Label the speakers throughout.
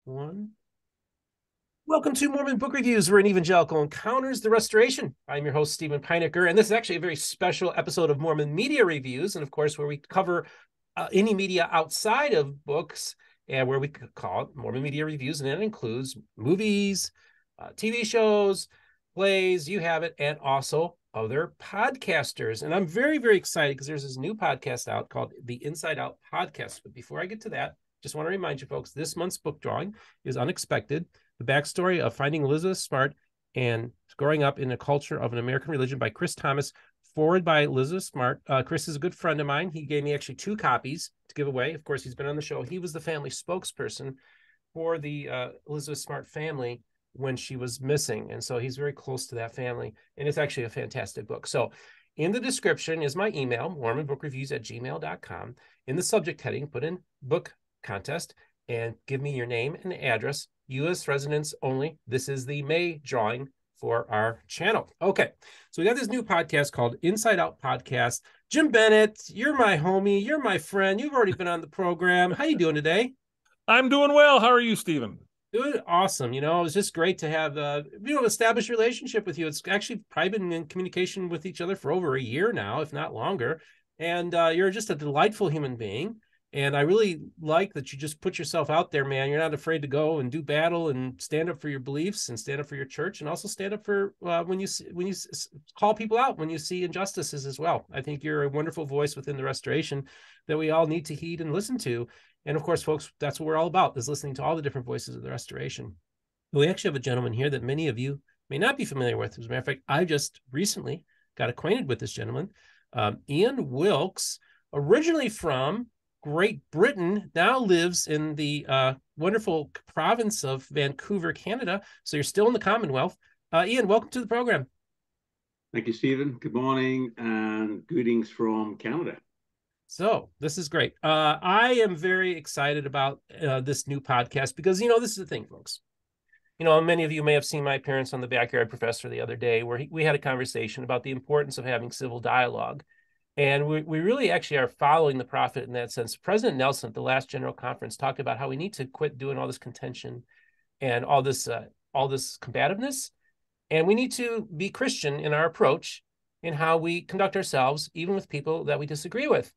Speaker 1: One. Welcome to Mormon Book Reviews, where an evangelical encounters the restoration. I'm your host, Stephen Pynakker, and this is actually a very special episode of Mormon Media Reviews, and of course, where we cover any media outside of books, and where we call it Mormon Media Reviews, and that includes movies, TV shows, plays, you have it, and also other podcasters. And I'm very, very excited because there's this new podcast out called the Inside Out Podcast. But before I get to that, just want to remind you folks, this month's book drawing is Unexpected: The Backstory of Finding Elizabeth Smart and Growing Up in a Culture of an American Religion by Chris Thomas, forward by Elizabeth Smart. Chris is a good friend of mine. He gave me actually 2 copies to give away. Of course, he's been on the show. He was the family spokesperson for the Elizabeth Smart family when she was missing. And so he's very close to that family. And it's actually a fantastic book. So in the description is my email, mormonbookreviews@gmail.com. In the subject heading, put in book contest and give me your name and address. U.S. residents only. This is the May drawing for our channel. Okay, so we got this new podcast called Inside Out Podcast. Jim Bennett, you're my homie. You're my friend. You've already been on the program. How you doing today?
Speaker 2: I'm doing well. How are you, Stephen?
Speaker 1: Doing awesome. You know, it was just great to have, established a relationship with you. It's actually probably been in communication with each other for over a year now, if not longer. And you're just a delightful human being. And I really like that you just put yourself out there, man. You're not afraid to go and do battle and stand up for your beliefs and stand up for your church, and also stand up for when you call people out when you see injustices as well. I think you're a wonderful voice within the restoration that we all need to heed and listen to. And of course, folks, that's what we're all about, is listening to all the different voices of the restoration. We actually have a gentleman here that many of you may not be familiar with. As a matter of fact, I just recently got acquainted with this gentleman, Ian Wilks, originally from Great Britain, now lives in the wonderful province of Vancouver, Canada. So you're still in the Commonwealth. Ian, welcome to the program.
Speaker 3: Thank you, Stephen. Good morning and greetings from Canada.
Speaker 1: So this is great. I am very excited about this new podcast because, this is the thing, folks. Many of you may have seen my appearance on the Backyard Professor the other day, where we had a conversation about the importance of having civil dialogue. And we really actually are following the prophet in that sense. President Nelson at the last General Conference talked about how we need to quit doing all this contention and all this combativeness. And we need to be Christian in our approach in how we conduct ourselves, even with people that we disagree with.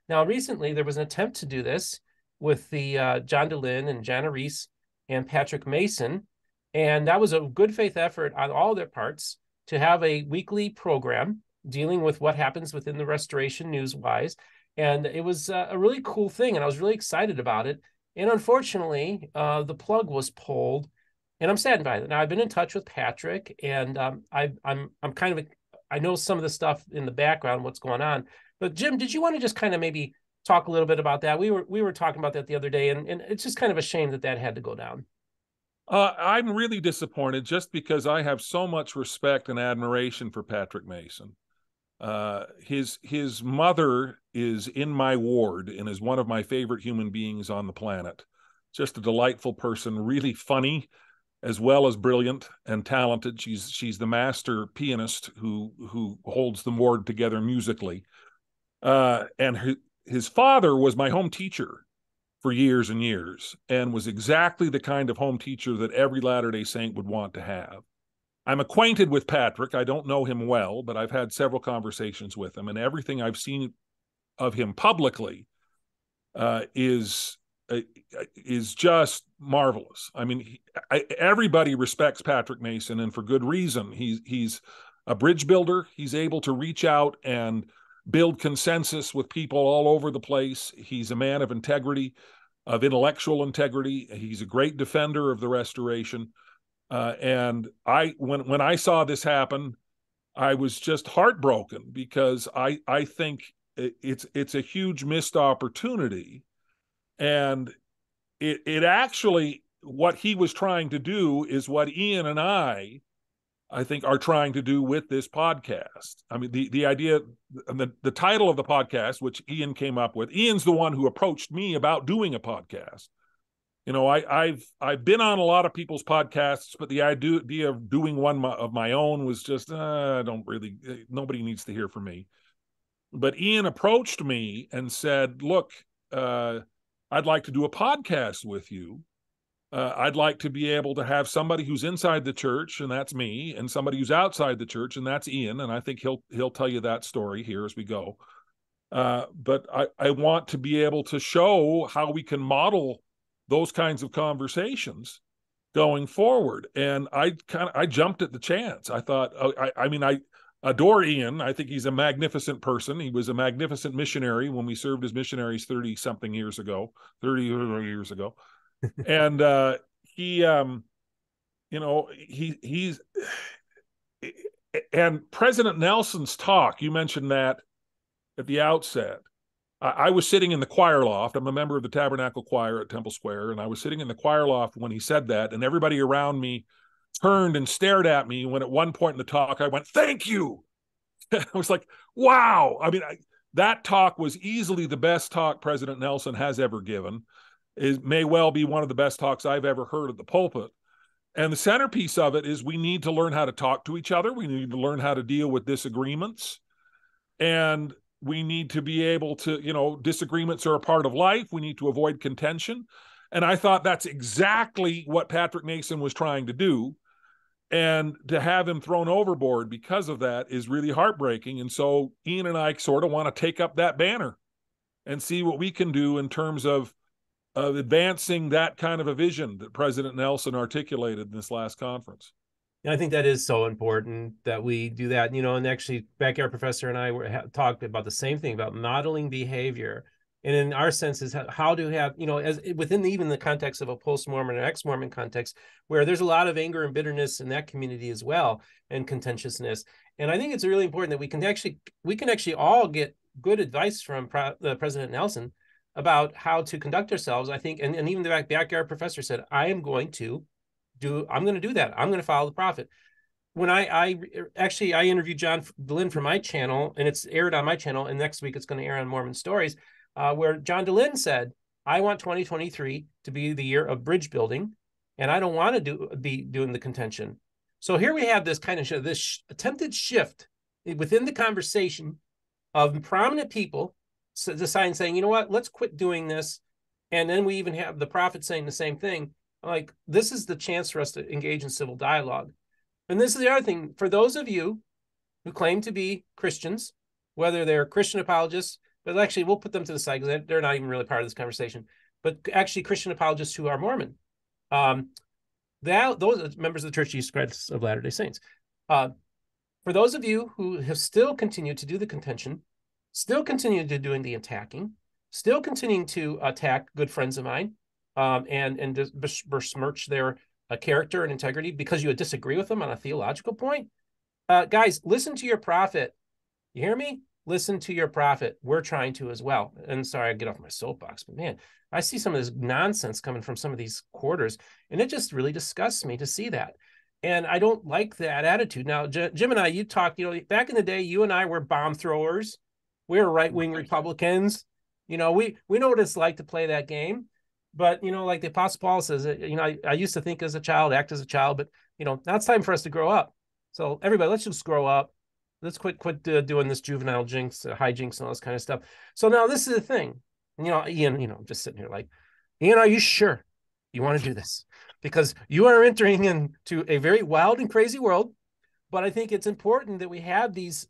Speaker 1: Now, recently, there was an attempt to do this with the John DeLynn and Jana Reese and Patrick Mason. And that was a good faith effort on all their parts to have a weekly program dealing with what happens within the restoration news-wise. And it was a really cool thing, and I was really excited about it. And unfortunately, the plug was pulled, and I'm saddened by it. Now, I've been in touch with Patrick, and I know some of the stuff in the background, what's going on. But Jim, did you want to just kind of maybe talk a little bit about that? We were talking about that the other day, and it's just kind of a shame that had to go down.
Speaker 2: I'm really disappointed, just because I have so much respect and admiration for Patrick Mason. His mother is in my ward and is one of my favorite human beings on the planet. Just a delightful person, really funny, as well as brilliant and talented. She's the master pianist who holds the ward together musically. And his father was my home teacher for years and years, and was exactly the kind of home teacher that every Latter-day Saint would want to have. I'm acquainted with Patrick. I don't know him well, but I've had several conversations with him, and everything I've seen of him publicly is just marvelous. I mean, everybody respects Patrick Mason, and for good reason. He's a bridge builder. He's able to reach out and build consensus with people all over the place. He's a man of integrity, of intellectual integrity. He's a great defender of the restoration. And when I saw this happen, I was just heartbroken, because I think it's a huge missed opportunity. And it actually, what he was trying to do is what Ian and I think are trying to do with this podcast. I mean, the idea, the title of the podcast, which Ian came up with. Ian's the one who approached me about doing a podcast. I've been on a lot of people's podcasts, but the idea of doing one of my own was just, nobody needs to hear from me. But Ian approached me and said, look, I'd like to do a podcast with you. I'd like to be able to have somebody who's inside the church, and that's me, and somebody who's outside the church, and that's Ian. And I think he'll tell you that story here as we go. But I want to be able to show how we can model those kinds of conversations going forward. And I jumped at the chance. I thought, I adore Ian. I think he's a magnificent person. He was a magnificent missionary when we served as missionaries 30 years ago. And he's and President Nelson's talk, you mentioned that at the outset. I was sitting in the choir loft. I'm a member of the Tabernacle Choir at Temple Square, and I was sitting in the choir loft when he said that, and everybody around me turned and stared at me when at one point in the talk I went, "Thank you." I was like, wow. I mean, that talk was easily the best talk President Nelson has ever given. It may well be one of the best talks I've ever heard at the pulpit. And the centerpiece of it is we need to learn how to talk to each other. We need to learn how to deal with disagreements. And we need to be able to, disagreements are a part of life. We need to avoid contention. And I thought that's exactly what Patrick Mason was trying to do. And to have him thrown overboard because of that is really heartbreaking. And so Ian and I sort of want to take up that banner and see what we can do in terms of advancing that kind of a vision that President Nelson articulated in this last conference.
Speaker 1: I think that is so important that we do that, and actually Backyard Professor and I talked about the same thing about modeling behavior. And in our sense is how to have, as within even the context of a post-Mormon or ex-Mormon context, where there's a lot of anger and bitterness in that community as well, and contentiousness. And I think it's really important that we can actually all get good advice from President Nelson about how to conduct ourselves. I think, and even the Backyard Professor said, I'm going to do that. I'm going to follow the prophet. When I interviewed John Dehlin for my channel, and it's aired on my channel, and next week it's going to air on Mormon Stories, where John Dehlin said, I want 2023 to be the year of bridge building, and I don't want to be doing the contention. So here we have this kind of this attempted shift within the conversation of prominent people deciding, saying, you know what, let's quit doing this. And then we even have the prophet saying the same thing. Like, this is the chance for us to engage in civil dialogue. And this is the other thing. For those of you who claim to be Christians, whether they're Christian apologists, but actually we'll put them to the side because they're not even really part of this conversation, but actually Christian apologists who are Mormon, those are members of the Church of Jesus Christ of Latter-day Saints. For those of you who have still continued to do the contention, still continue to doing the attacking, still continuing to attack good friends of mine, and besmirch their character and integrity because you disagree with them on a theological point. Guys, listen to your prophet. You hear me? Listen to your prophet. We're trying to as well. And sorry, I get off my soapbox, but man, I see some of this nonsense coming from some of these quarters, and it just really disgusts me to see that. And I don't like that attitude. Now, Jim and I, you talked, back in the day, you and I were bomb throwers. We were right-wing Republicans. We know what it's like to play that game. But, like the Apostle Paul says, I used to think as a child, act as a child, but, now it's time for us to grow up. So everybody, let's just grow up. Let's quit doing this juvenile jinx, hijinks, and all this kind of stuff. So now this is the thing. Ian, I'm just sitting here like, Ian, are you sure you want to do this? Because you are entering into a very wild and crazy world. But I think it's important that we have these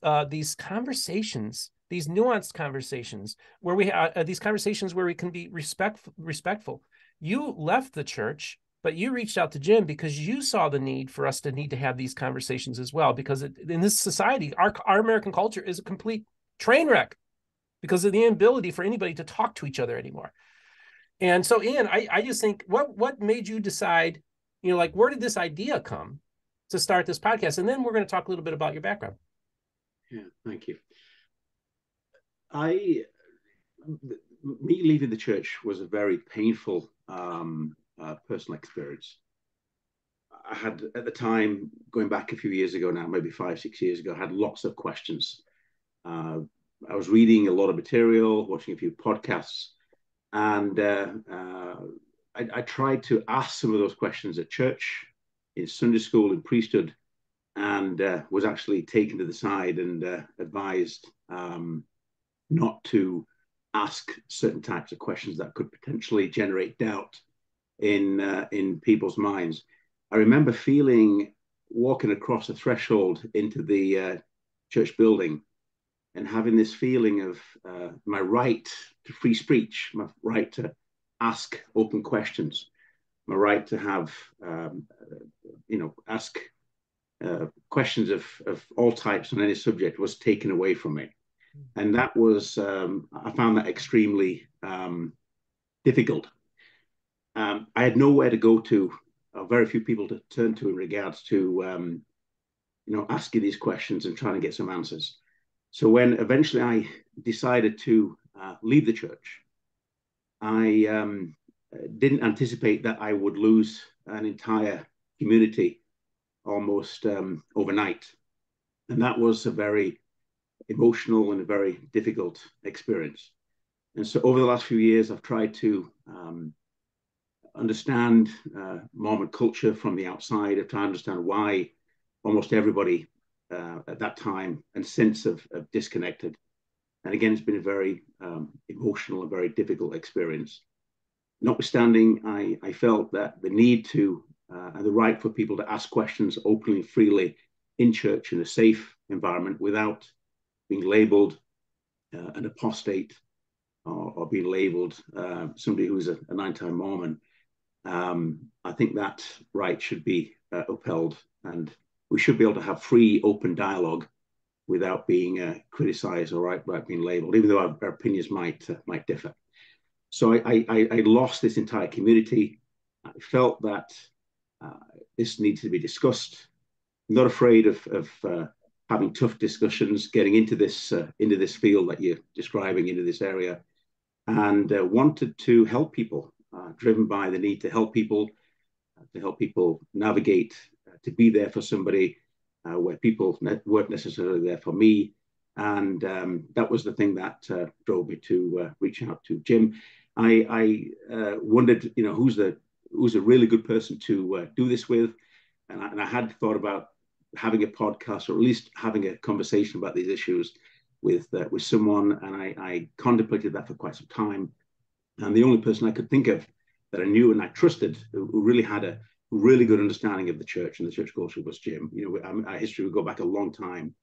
Speaker 1: conversations, these nuanced conversations, where we have these conversations where we can be respectful. You left the church, but you reached out to Jim because you saw the need for us to have these conversations as well. Because in this society, our American culture is a complete train wreck because of the inability for anybody to talk to each other anymore. And so, Ian, I just think, what made you decide, where did this idea come to start this podcast? And then we're going to talk a little bit about your background.
Speaker 3: Yeah, thank you. Me leaving the church was a very painful personal experience. I had, at the time, going back a few years ago now, maybe 5-6 years ago, I had lots of questions. I was reading a lot of material, watching a few podcasts, and I tried to ask some of those questions at church, in Sunday school, in priesthood, and was actually taken to the side and advised not to ask certain types of questions that could potentially generate doubt in people's minds. I remember walking across the threshold into the church building and having this feeling of my right to free speech, my right to ask open questions, my right to have, ask questions of all types on any subject was taken away from me. And that was, I found that extremely difficult. I had nowhere to go to, very few people to turn to in regards to, asking these questions and trying to get some answers. So when eventually I decided to leave the church, I didn't anticipate that I would lose an entire community almost overnight. And that was a very emotional and a very difficult experience. And so over the last few years, I've tried to understand Mormon culture from the outside. I've tried to understand why almost everybody at that time and since have disconnected. And again, it's been a very emotional and very difficult experience. Notwithstanding, I felt that the need to and the right for people to ask questions openly and freely in church in a safe environment without being labeled an apostate or being labeled somebody who's a nine-time Mormon. I think that right should be upheld, and we should be able to have free, open dialogue without being criticized or right being labeled, even though our opinions might differ. So I lost this entire community. I felt that this needs to be discussed. I'm not afraid of having tough discussions, getting into this field that you're describing, into this area, and wanted to help people, driven by the need to help people navigate, to be there for somebody where people weren't necessarily there for me. And that was the thing that drove me to reach out to Jim. I wondered, who's a really good person to do this with, and I had thought about having a podcast or at least having a conversation about these issues with someone, and I contemplated that for quite some time. And the only person I could think of that I knew and I trusted, who really had a really good understanding of the church and the church culture, was Jim. Our history would go back a long time,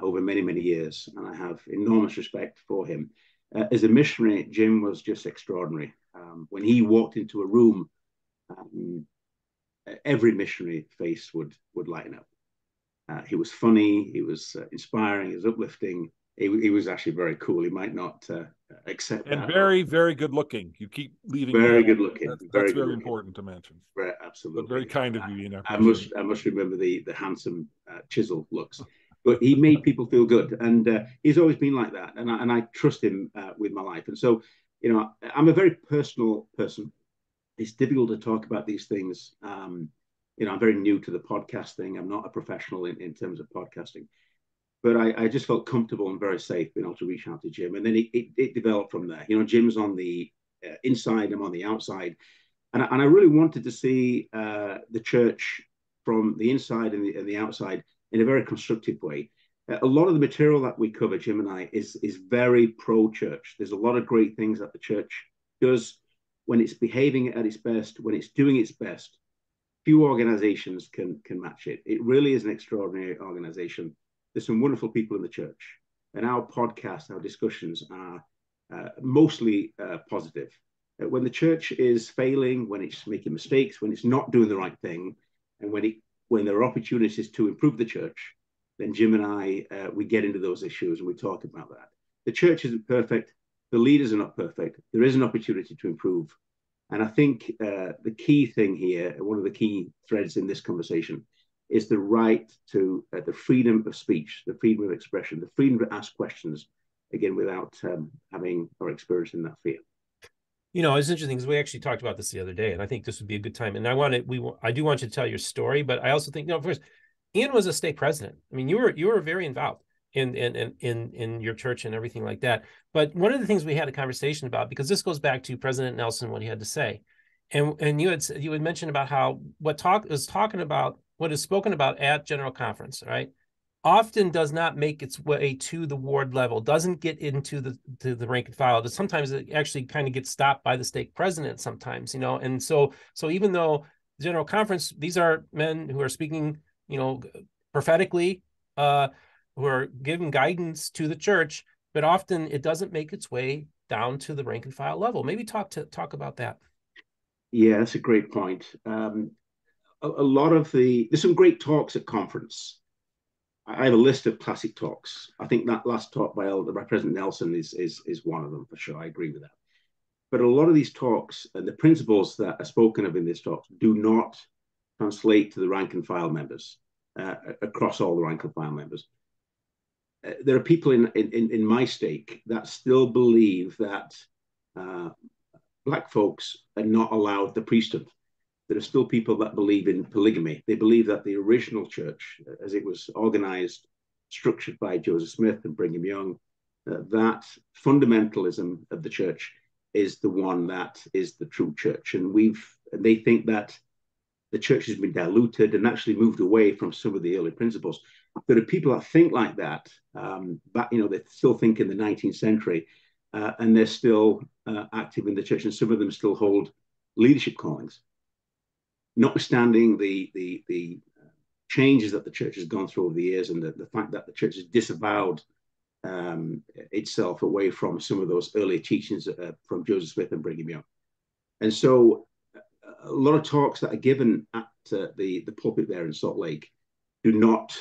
Speaker 3: over many, many years, and I have enormous respect for him. As a missionary, Jim was just extraordinary. When he walked into a room, every missionary face would lighten up. He was funny, he was inspiring, he was uplifting. He was actually very cool. He might not accept
Speaker 2: and
Speaker 3: that.
Speaker 2: very, very good looking. You keep leaving
Speaker 3: very good looking.
Speaker 2: That's very important to mention.
Speaker 3: Very, absolutely.
Speaker 2: But very kind of you.
Speaker 3: I must remember the handsome chisel looks. But he made people feel good, and he's always been like that. And I trust him with my life. And so, I'm a very personal person. It's difficult to talk about these things. I'm very new to the podcast thing. I'm not a professional in terms of podcasting. But I just felt comfortable and very safe being able to reach out to Jim. And then it developed from there. Jim's on the inside, I'm on the outside. And I really wanted to see the church from the inside and the outside in a very constructive way. A lot of the material that we cover, Jim and I, is very pro-church. There's a lot of great things that the church does when it's behaving at its best, when it's doing its best. Few organizations can match it. It really is an extraordinary organization. There's some wonderful people in the church, and our podcasts, our discussions are mostly positive. When the church is failing, when it's making mistakes, when it's not doing the right thing, and when there are opportunities to improve the church, then Jim and I, we get into those issues and we talk about that. The church isn't perfect. The leaders are not perfect. There is an opportunity to improve. And I think the key thing here, one of the key threads in this conversation, is the right to the freedom of speech, the freedom of expression, the freedom to ask questions, again, without having or experiencing that fear.
Speaker 1: It's interesting because we actually talked about this the other day, and I think this would be a good time. And I do want you to tell your story, but I also think, first, Ian was a state president. I mean, you were very involved in your church and everything like that. But one of the things we had a conversation about, because this goes back to President Nelson, what he had to say, and you had mentioned about how what is spoken about at General Conference, right, often does not make its way to the ward level, doesn't get into the rank and file. Sometimes it actually kind of gets stopped by the stake president sometimes, and so even though the General Conference, these are men who are speaking, prophetically, who are giving guidance to the church, but often it doesn't make its way down to the rank and file level. Maybe talk about that.
Speaker 3: Yeah, that's a great point. A lot of there's some great talks at conference. I have a list of classic talks. I think that last talk by President Nelson is one of them for sure. I agree with that. But a lot of these talks and the principles that are spoken of in these talks do not translate to the rank and file members across all the rank and file members. There are people in my stake that still believe that black folks are not allowed the priesthood. There are still people that believe in polygamy. They believe that the original church, as it was organized, structured by Joseph Smith and Brigham Young, that fundamentalism of the church is the one that is the true church. And they think that the church has been diluted and actually moved away from some of the early principles. There are people that think like that, but they still think in the 19th century, and they're still active in the church, and some of them still hold leadership callings. Notwithstanding the changes that the church has gone through over the years, and the fact that the church has disavowed itself away from some of those early teachings from Joseph Smith and Brigham Young. And so a lot of talks that are given at the pulpit there in Salt Lake do not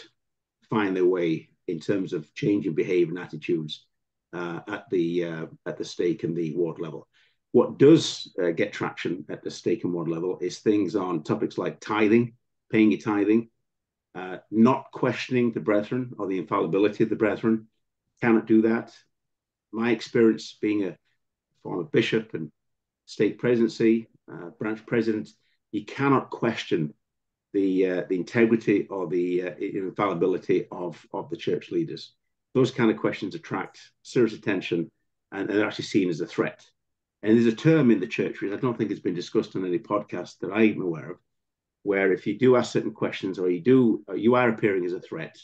Speaker 3: find their way in terms of changing behavior and attitudes at the stake and the ward level. What does get traction at the stake and ward level is things on topics like tithing, paying your tithing, not questioning the brethren or the infallibility of the brethren. Cannot do that. My experience being a former bishop and stake presidency, branch president, you cannot question the integrity or the infallibility of the church leaders. Those kind of questions attract serious attention and are actually seen as a threat. And there's a term in the church, which I don't think has been discussed on any podcast that I'm aware of, where if you do ask certain questions or you are appearing as a threat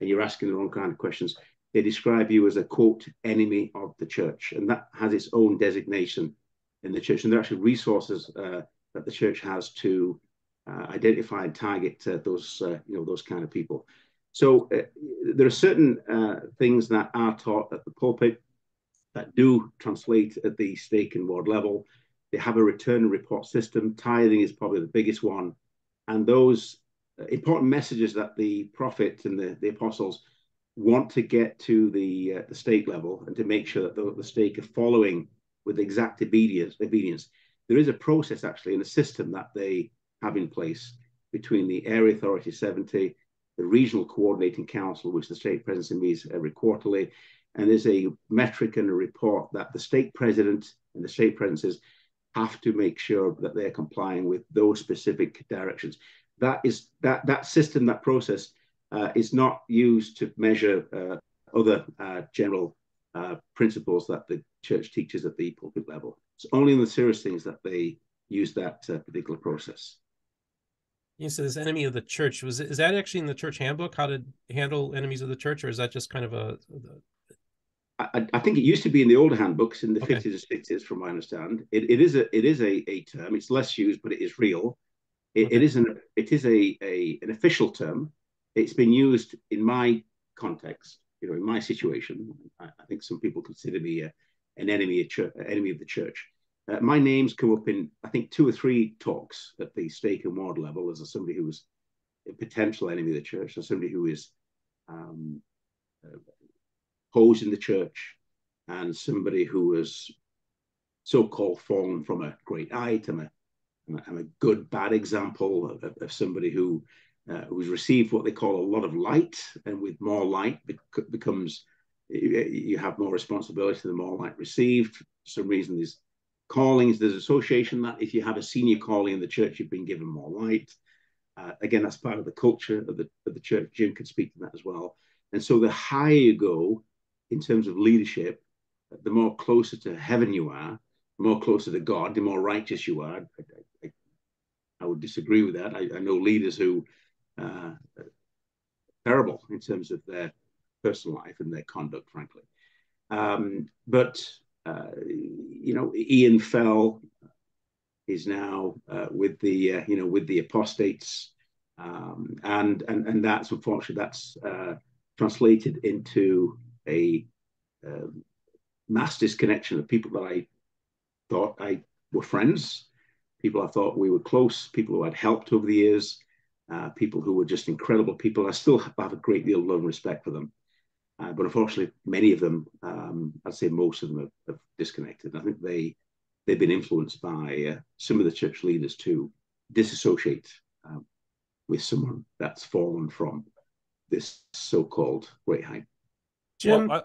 Speaker 3: and you're asking the wrong kind of questions, they describe you as a, quote, enemy of the church. And that has its own designation in the church. And there are actually resources that the church has to identify and target those kind of people. So there are certain things that are taught at the pulpit that do translate at the stake and ward level. They have a return and report system. Tithing is probably the biggest one. And those important messages that the prophet and the apostles want to get to the stake level and to make sure that the stake are following with exact obedience. There is a process actually and a system that they have in place between the Area Authority 70, the Regional Coordinating Council, which the stake presidency meets every quarterly, and there's a metric and a report that the stake president and the stake presidencies have to make sure that they're complying with those specific directions. That system, that process, is not used to measure other general principles that the church teaches at the pulpit level. It's only in the serious things that they use that particular process.
Speaker 1: You said this enemy of the church. Is that actually in the church handbook, how to handle enemies of the church, or is that just kind of
Speaker 3: I think it used to be in the older handbooks in the 50s and 60s, from what I understand. It is a term. It's less used, but it is real. It is an official term. It's been used in my context, in my situation. I think some people consider me an enemy of the church. My name's come up in, I think, 2 or 3 talks at the stake and ward level as somebody who is a potential enemy of the church, or somebody who is opposing the church, and somebody who was so-called fallen from a great height. I'm a good, bad example of somebody who's received what they call a lot of light, and with more light becomes, you have more responsibility the more light received. For some reason, there's callings, there's association that if you have a senior calling in the church, you've been given more light. Again, that's part of the culture of the church. Jim could speak to that as well. And so the higher you go in terms of leadership, the more closer to heaven you are, the more closer to God, the more righteous you are. I would disagree with that. I know leaders who kind terrible in terms of their personal life and their conduct, frankly. But Ian fell. Is now with the apostates, and that's unfortunately translated into a mass disconnection of people that I thought I were friends, people I thought we were close, people who I'd helped over the years, people who were just incredible people. I still have a great deal of love and respect for them. But unfortunately, many of them, I'd say most of them have disconnected. I think they've been influenced by some of the church leaders to disassociate with someone that's fallen from this so-called great height.
Speaker 1: Jim,
Speaker 2: well,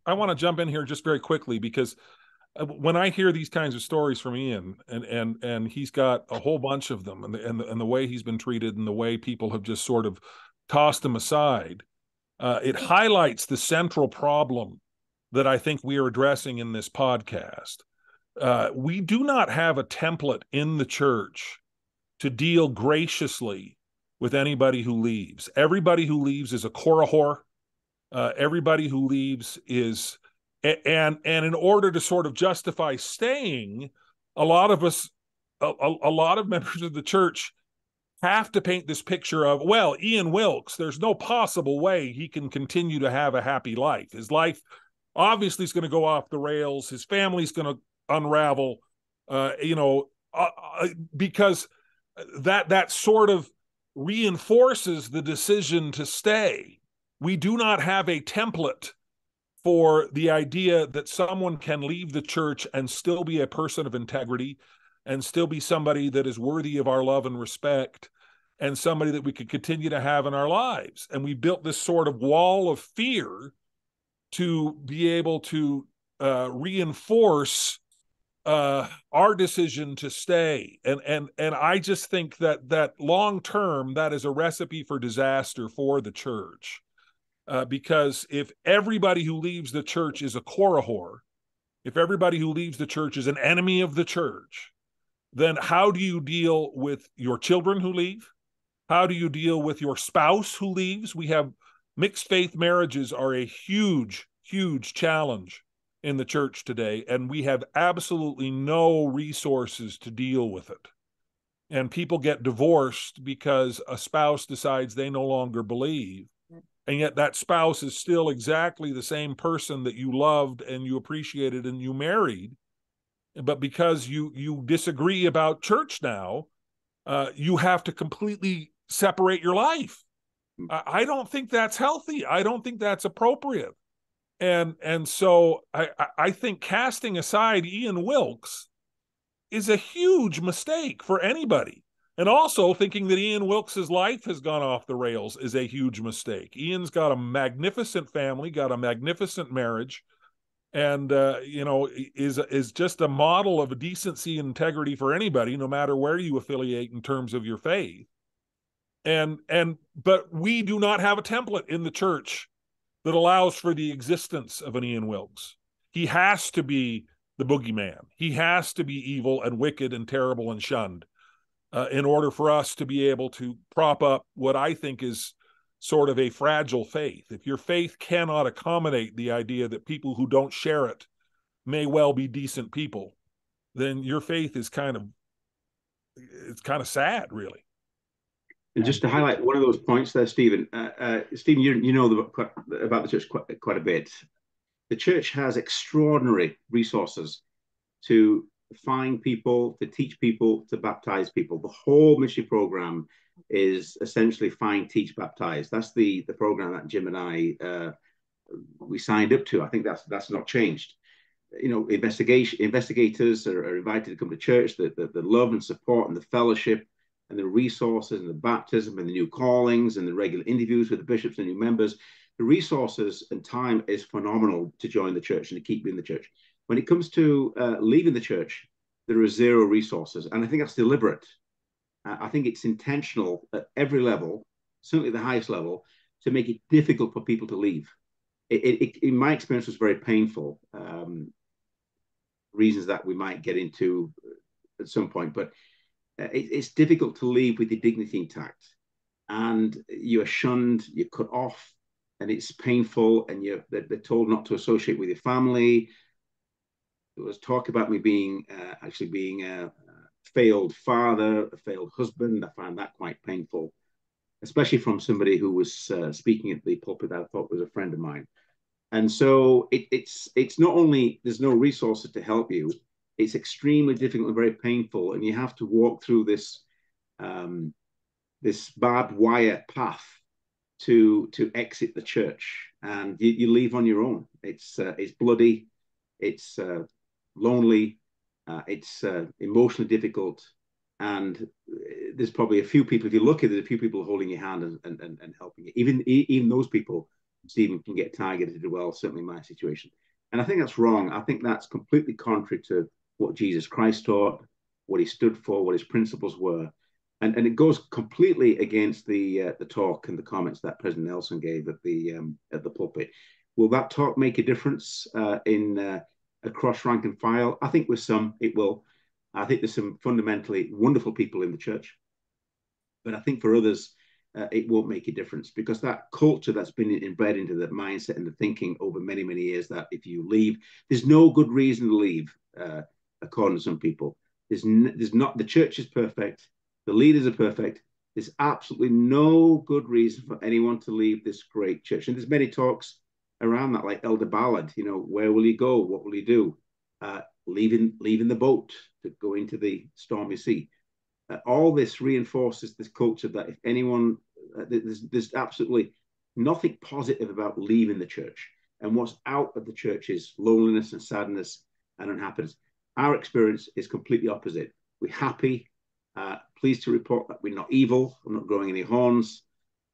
Speaker 2: I want to jump in here just very quickly, because when I hear these kinds of stories from Ian, and he's got a whole bunch of them, and the way he's been treated and the way people have just sort of tossed him aside, it highlights the central problem that I think we are addressing in this podcast. We do not have a template in the church to deal graciously with anybody who leaves. Everybody who leaves is a korihor. Everybody who leaves is, and in order to sort of justify staying, a lot of us, a lot of members of the church have to paint this picture of, well, Ian Wilks, there's no possible way he can continue to have a happy life. His life obviously is going to go off the rails. His family's going to unravel, because that sort of reinforces the decision to stay. We do not have a template for the idea that someone can leave the church and still be a person of integrity and still be somebody that is worthy of our love and respect and somebody that we could continue to have in our lives. And we built this sort of wall of fear to be able to reinforce our decision to stay. And I just think that long term, that is a recipe for disaster for the church. Because if everybody who leaves the church is a korihor, if everybody who leaves the church is an enemy of the church, then how do you deal with your children who leave? How do you deal with your spouse who leaves? We have mixed faith marriages are a huge, huge challenge in the church today, and we have absolutely no resources to deal with it. And people get divorced because a spouse decides they no longer believe. And yet that spouse is still exactly the same person that you loved and you appreciated and you married. But because you disagree about church now, you have to completely separate your life. I don't think that's healthy. I don't think that's appropriate. And so I think casting aside Ian Wilks is a huge mistake for anybody. And also thinking that Ian Wilks's life has gone off the rails is a huge mistake. Ian's got a magnificent family, got a magnificent marriage, and is just a model of decency and integrity for anybody, no matter where you affiliate in terms of your faith. But we do not have a template in the church that allows for the existence of an Ian Wilks. He has to be the boogeyman. He has to be evil and wicked and terrible and shunned. In order for us to be able to prop up what I think is sort of a fragile faith. If your faith cannot accommodate the idea that people who don't share it may well be decent people, then your faith is kind of sad, really.
Speaker 3: And just to highlight one of those points there, Stephen, Stephen, you know about the church quite a bit. The church has extraordinary resources to find people, to teach people, to baptize people. The whole ministry program is essentially find, teach, baptize. That's the program that Jim and I we signed up to. I think that's not changed. Investigators are invited to come to church. The love and support and the fellowship and the resources and the baptism and the new callings and the regular interviews with the bishops and new members. The resources and time is phenomenal to join the church and to keep in the church. When it comes to leaving the church, there are zero resources. And I think that's deliberate. I think it's intentional at every level, certainly the highest level, to make it difficult for people to leave. It in my experience, was very painful. Reasons that we might get into at some point. But it's difficult to leave with your dignity intact. and you're shunned, you're cut off, and it's painful, and they're told not to associate with your family. There was talk about me being actually being a failed father, a failed husband. I found that quite painful, especially from somebody who was speaking at the pulpit that I thought was a friend of mine. And so it's not only there's no resources to help you, it's extremely difficult and very painful, and you have to walk through this barbed wire path to exit the church, and you leave on your own. It's bloody, it's lonely, it's emotionally difficult, and there's probably a few people. If you look at it, there's a few people holding your hand and helping you. Even those people, Stephen, can get targeted as well. Certainly, my situation, and I think that's wrong. I think that's completely contrary to what Jesus Christ taught, what he stood for, what his principles were. And it goes completely against the talk and the comments that President Nelson gave at the pulpit. Will that talk make a difference in across rank and file? I think with some it will. I think there's some fundamentally wonderful people in the church, but I think for others it won't make a difference, because that culture that's been inbred into the mindset and the thinking over many, many years, that if you leave, there's no good reason to leave, according to some people. There's not, the church is perfect. The leaders are perfect. There's absolutely no good reason for anyone to leave this great church. And there's many talks around that, like Elder Ballard, where will he go? What will he do? Leaving the boat to go into the stormy sea. All this reinforces this culture that if anyone, there's absolutely nothing positive about leaving the church. And what's out of the church is loneliness and sadness and unhappiness. Our experience is completely opposite. We're happy, pleased to report that we're not evil, we're not growing any horns.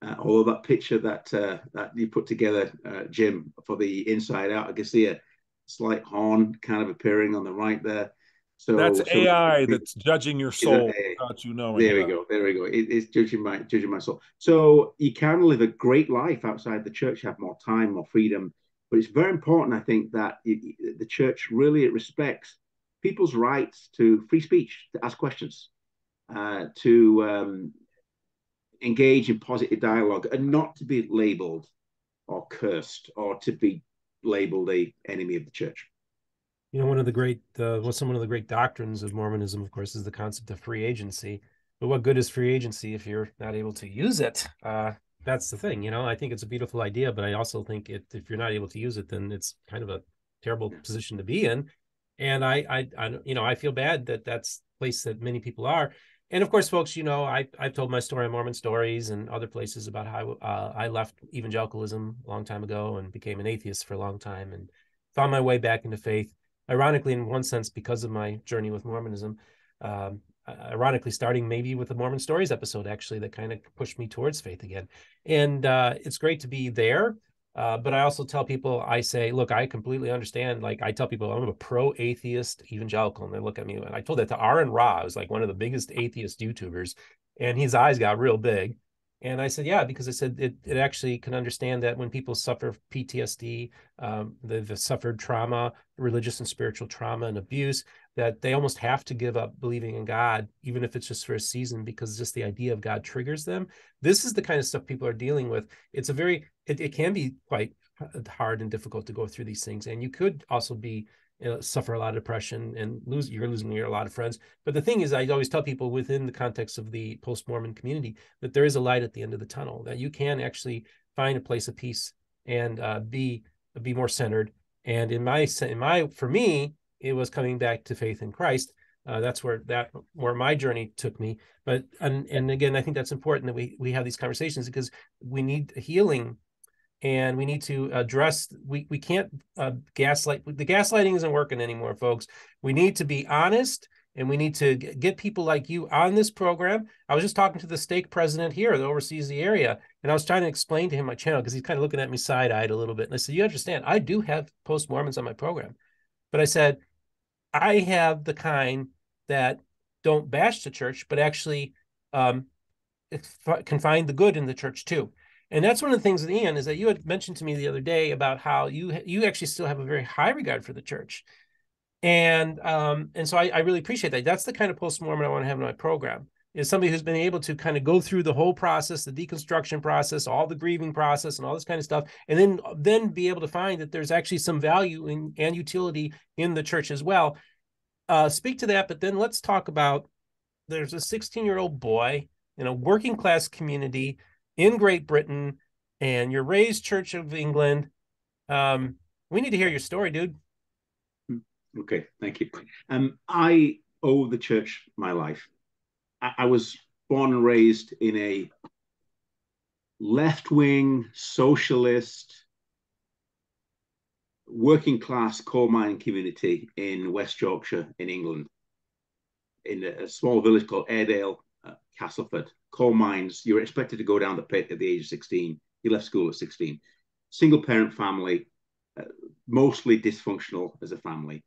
Speaker 3: Although that picture that you put together, Jim, for the Inside Out, I can see a slight horn kind of appearing on the right there. So
Speaker 2: that's AI that's judging your soul without you knowing.
Speaker 3: There we go. It's judging my soul. So you can live a great life outside the church, have more time, more freedom. But it's very important, I think, that the church really respects people's rights to free speech, to ask questions, to engage in positive dialogue, and not to be labeled or cursed or to be labeled an enemy of the church.
Speaker 1: One of the great doctrines of Mormonism, of course, is the concept of free agency. But what good is free agency if you're not able to use it? That's the thing. I think it's a beautiful idea, but I also think if you're not able to use it, then it's kind of a terrible position to be in. And I feel bad that that's the place that many people are. And of course, folks, I've told my story on Mormon Stories and other places about how I left evangelicalism a long time ago and became an atheist for a long time and found my way back into faith. Ironically, in one sense, because of my journey with Mormonism, ironically, starting maybe with the Mormon Stories episode, actually, that kind of pushed me towards faith again. And it's great to be there. But I also tell people, I say, look, I completely understand. Like, I tell people I'm a pro-atheist evangelical, and they look at me. And I told that to Aaron Ra, who's like one of the biggest atheist YouTubers, and his eyes got real big. And I said, yeah, because I said it actually can understand that when people suffer PTSD, they've suffered trauma, religious and spiritual trauma and abuse, that they almost have to give up believing in God, even if it's just for a season, because just the idea of God triggers them. This is the kind of stuff people are dealing with. It's it can be quite hard and difficult to go through these things. And you could also suffer a lot of depression and you're losing a lot of friends. But the thing is, I always tell people within the context of the post-Mormon community that there is a light at the end of the tunnel, that you can actually find a place of peace and be more centered. And for me, it was coming back to faith in Christ. That's where my journey took me. But and again, I think that's important that we have these conversations, because we need healing. And we need to address, we can't gaslight. The gaslighting isn't working anymore, folks. We need to be honest, and we need to get people like you on this program. I was just talking to the stake president here that oversees the area, and I was trying to explain to him my channel, because he's kind of looking at me side-eyed a little bit. And I said, you understand, I do have post-Mormons on my program. But I said, I have the kind that don't bash the church, but actually can find the good in the church too. And that's one of the things with Ian, is that you had mentioned to me the other day about how you actually still have a very high regard for the church. And so I really appreciate that. That's the kind of post-Mormon I want to have in my program. is somebody who's been able to kind of go through the whole process, the deconstruction process, all the grieving process, and all this kind of stuff, and then be able to find that there's actually some value and utility in the church as well. Speak to that, but then let's talk about, there's a 16-year-old boy in a working class community in Great Britain, and you're raised Church of England. We need to hear your story, dude.
Speaker 3: Okay, thank you. I owe the church my life. I was born and raised in a left-wing, socialist, working class coal mining community in West Yorkshire in England, in a small village called Airedale, Castleford. Coal mines, you were expected to go down the pit at the age of 16. You left school at 16. Single parent family, mostly dysfunctional as a family,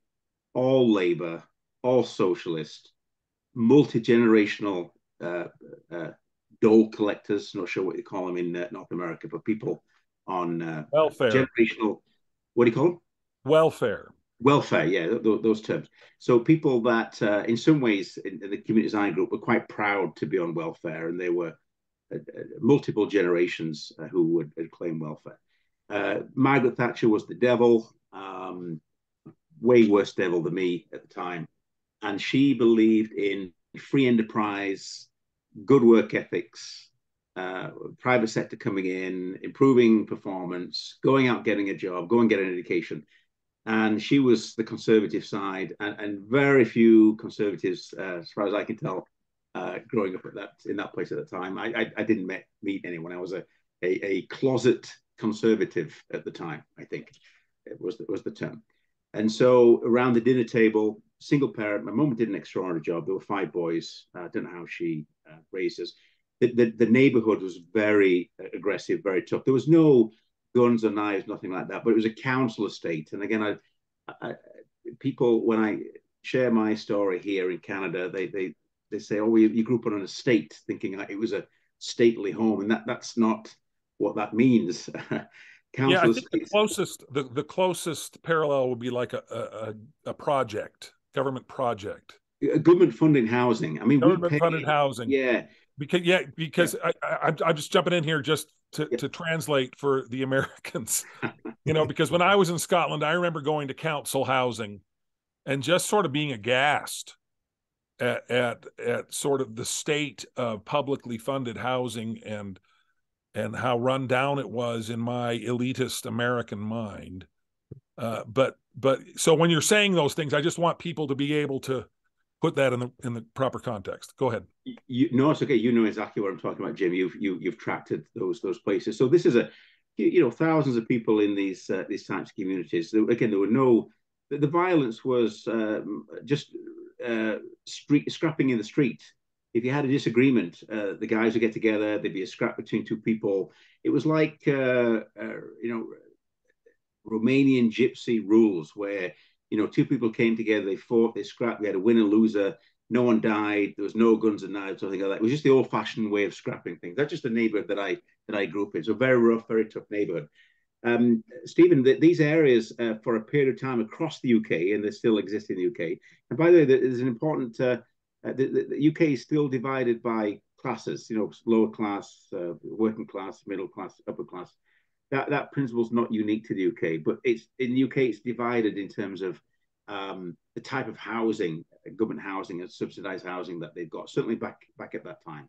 Speaker 3: all Labour, all socialist, multi-generational dole collectors, not sure what you call them in North America, but people on
Speaker 2: welfare.
Speaker 3: Generational, what do you call them?
Speaker 2: Welfare.
Speaker 3: Welfare, yeah, those terms. So people that, in some ways, in the community design group, were quite proud to be on welfare, and they were multiple generations who would claim welfare. Margaret Thatcher was the devil, way worse devil than me at the time, and she believed in free enterprise, good work ethics, private sector coming in, improving performance, going out getting a job, go and get an education. And she was the conservative side, and very few conservatives, as far as I can tell, growing up in that place at the time. I didn't meet anyone. I was a closet conservative at the time, I think it was the term. And so around the dinner table, single parent, my mum did an extraordinary job. There were 5 boys. I don't know how she raised us. The neighborhood was very aggressive, very tough. There was no guns or knives, nothing like that, but it was a council estate. And again, people, when I share my story here in Canada, they say, oh, you grew up on an estate, thinking it was a stately home, and that's not what that means.
Speaker 2: Yeah, I think the closest parallel would be like a project, government project.
Speaker 3: Government funded housing. I mean,
Speaker 2: government funded housing.
Speaker 3: Yeah.
Speaker 2: Because I'm just jumping in here just to translate for the Americans, because when I was in Scotland, I remember going to council housing and just sort of being aghast at sort of the state of publicly funded housing and how run down it was in my elitist American mind. But so when you're saying those things, I just want people to be able to put that in the proper context. Go ahead.
Speaker 3: No, it's okay. You know exactly what I'm talking about, Jim. You've tracked those places. So this is thousands of people in these types of communities. Again, there were the violence was just scrapping in the street. If you had a disagreement, the guys would get together. There'd be a scrap between 2 people. It was like Romanian gypsy rules where 2 people came together, they fought, they scrapped, we had a winner loser, no one died, there was no guns and knives, something like that. It was just the old-fashioned way of scrapping things. That's just the neighborhood that I grew up in. So very rough, very tough neighborhood. Stephen, these areas for a period of time across the UK, and they still exist in the UK. And by the way, there's an important the UK is still divided by classes, lower class, working class, middle class, upper class. That principle is not unique to the UK, but in the UK it's divided in terms of the type of housing, government housing and subsidized housing that they've got, certainly back at that time.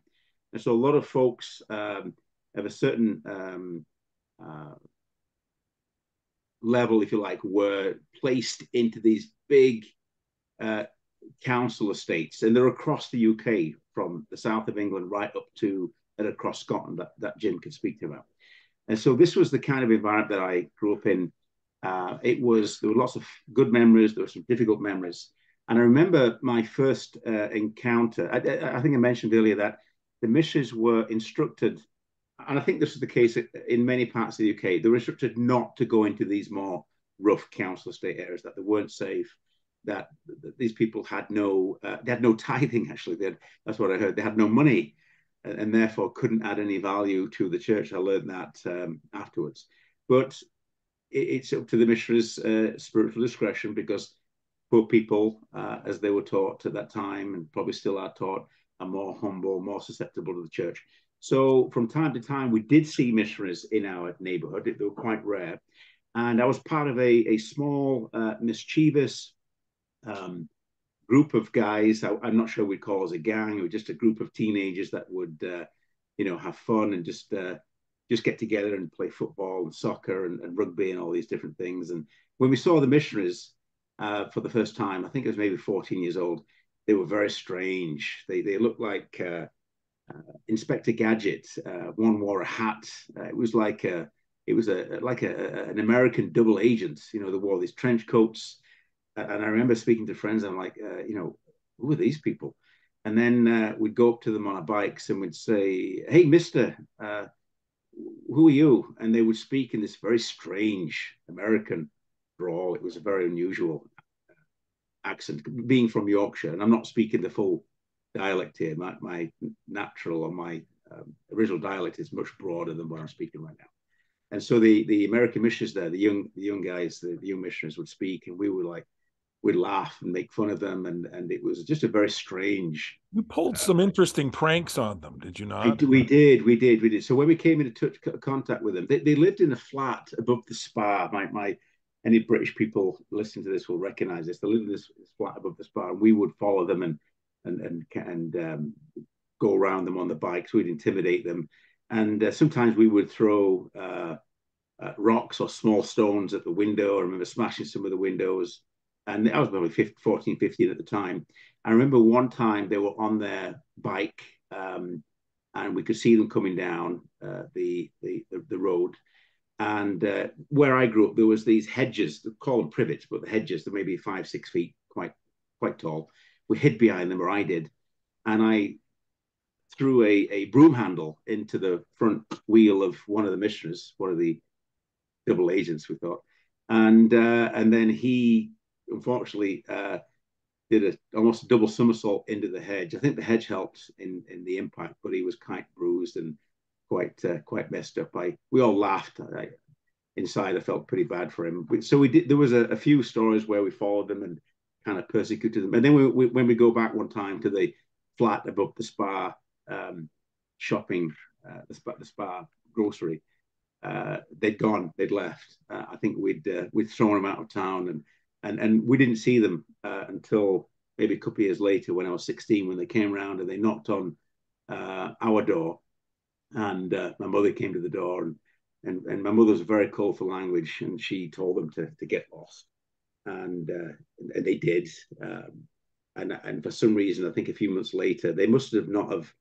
Speaker 3: And so a lot of folks of a certain level, if you like, were placed into these big council estates, and they're across the UK from the south of England right up to and across Scotland that Jim could speak to about. And so this was the kind of environment that I grew up in. There were lots of good memories. There were some difficult memories. And I remember my first encounter. I think I mentioned earlier that the missionaries were instructed, and I think this is the case in many parts of the UK, they were instructed not to go into these more rough council estate areas, that they weren't safe, that these people had no tithing, actually. That's what I heard. They had no money, and therefore couldn't add any value to the church. I learned that afterwards. But it's up to the missionaries' spiritual discretion, because poor people, as they were taught at that time and probably still are taught, more humble, more susceptible to the church. So from time to time, we did see missionaries in our neighborhood. They were quite rare. And I was part of a small, mischievous group of guys. I'm not sure we'd call us a gang, or just a group of teenagers that would, have fun and just get together and play football and soccer and rugby and all these different things. And when we saw the missionaries for the first time, I think it was maybe 14 years old, they were very strange. They looked like Inspector Gadget. One wore a hat. It was like an American double agent. They wore these trench coats. And I remember speaking to friends. I'm like, who are these people? And then we'd go up to them on our bikes and we'd say, "Hey, Mister, who are you?" And they would speak in this very strange American drawl. It was a very unusual accent, being from Yorkshire, and I'm not speaking the full dialect here. My natural or my original dialect is much broader than what I'm speaking right now. And so the American missionaries there, the young guys, the young missionaries would speak, and we'd laugh and make fun of them, and it was just a very strange.
Speaker 2: You pulled some interesting pranks on them, did you not?
Speaker 3: We did. So when we came into contact with them, they lived in a flat above the spa. Any British people listening to this will recognize this. They lived in this flat above the spa, and we would follow them and go around them on the bikes. We'd intimidate them, and sometimes we would throw rocks or small stones at the window. I remember smashing some of the windows, and I was probably 14, 15 at the time. I remember one time they were on their bike, and we could see them coming down the road. And where I grew up, there was these hedges. They call them privets, but the hedges, they're maybe 5, 6 feet, quite tall. We hid behind them, or I did, and I threw a broom handle into the front wheel of one of the missionaries, one of the double agents, we thought, and then he unfortunately did almost a double somersault into the hedge. I think the hedge helped in the impact, but he was quite bruised and quite messed up. We all laughed. Inside, I felt pretty bad for him. So we did. There was a few stories where we followed them and kind of persecuted them. And then when we go back one time to the flat above the spa, shopping, the spa grocery, they'd left. I think we'd thrown them out of town, and we didn't see them until maybe a couple of years later when I was 16, when they came around and they knocked on our door. And my mother came to the door, and my mother was very colourful language, and she told them to get lost, and they did. And for some reason, I think a few months later, they must have not have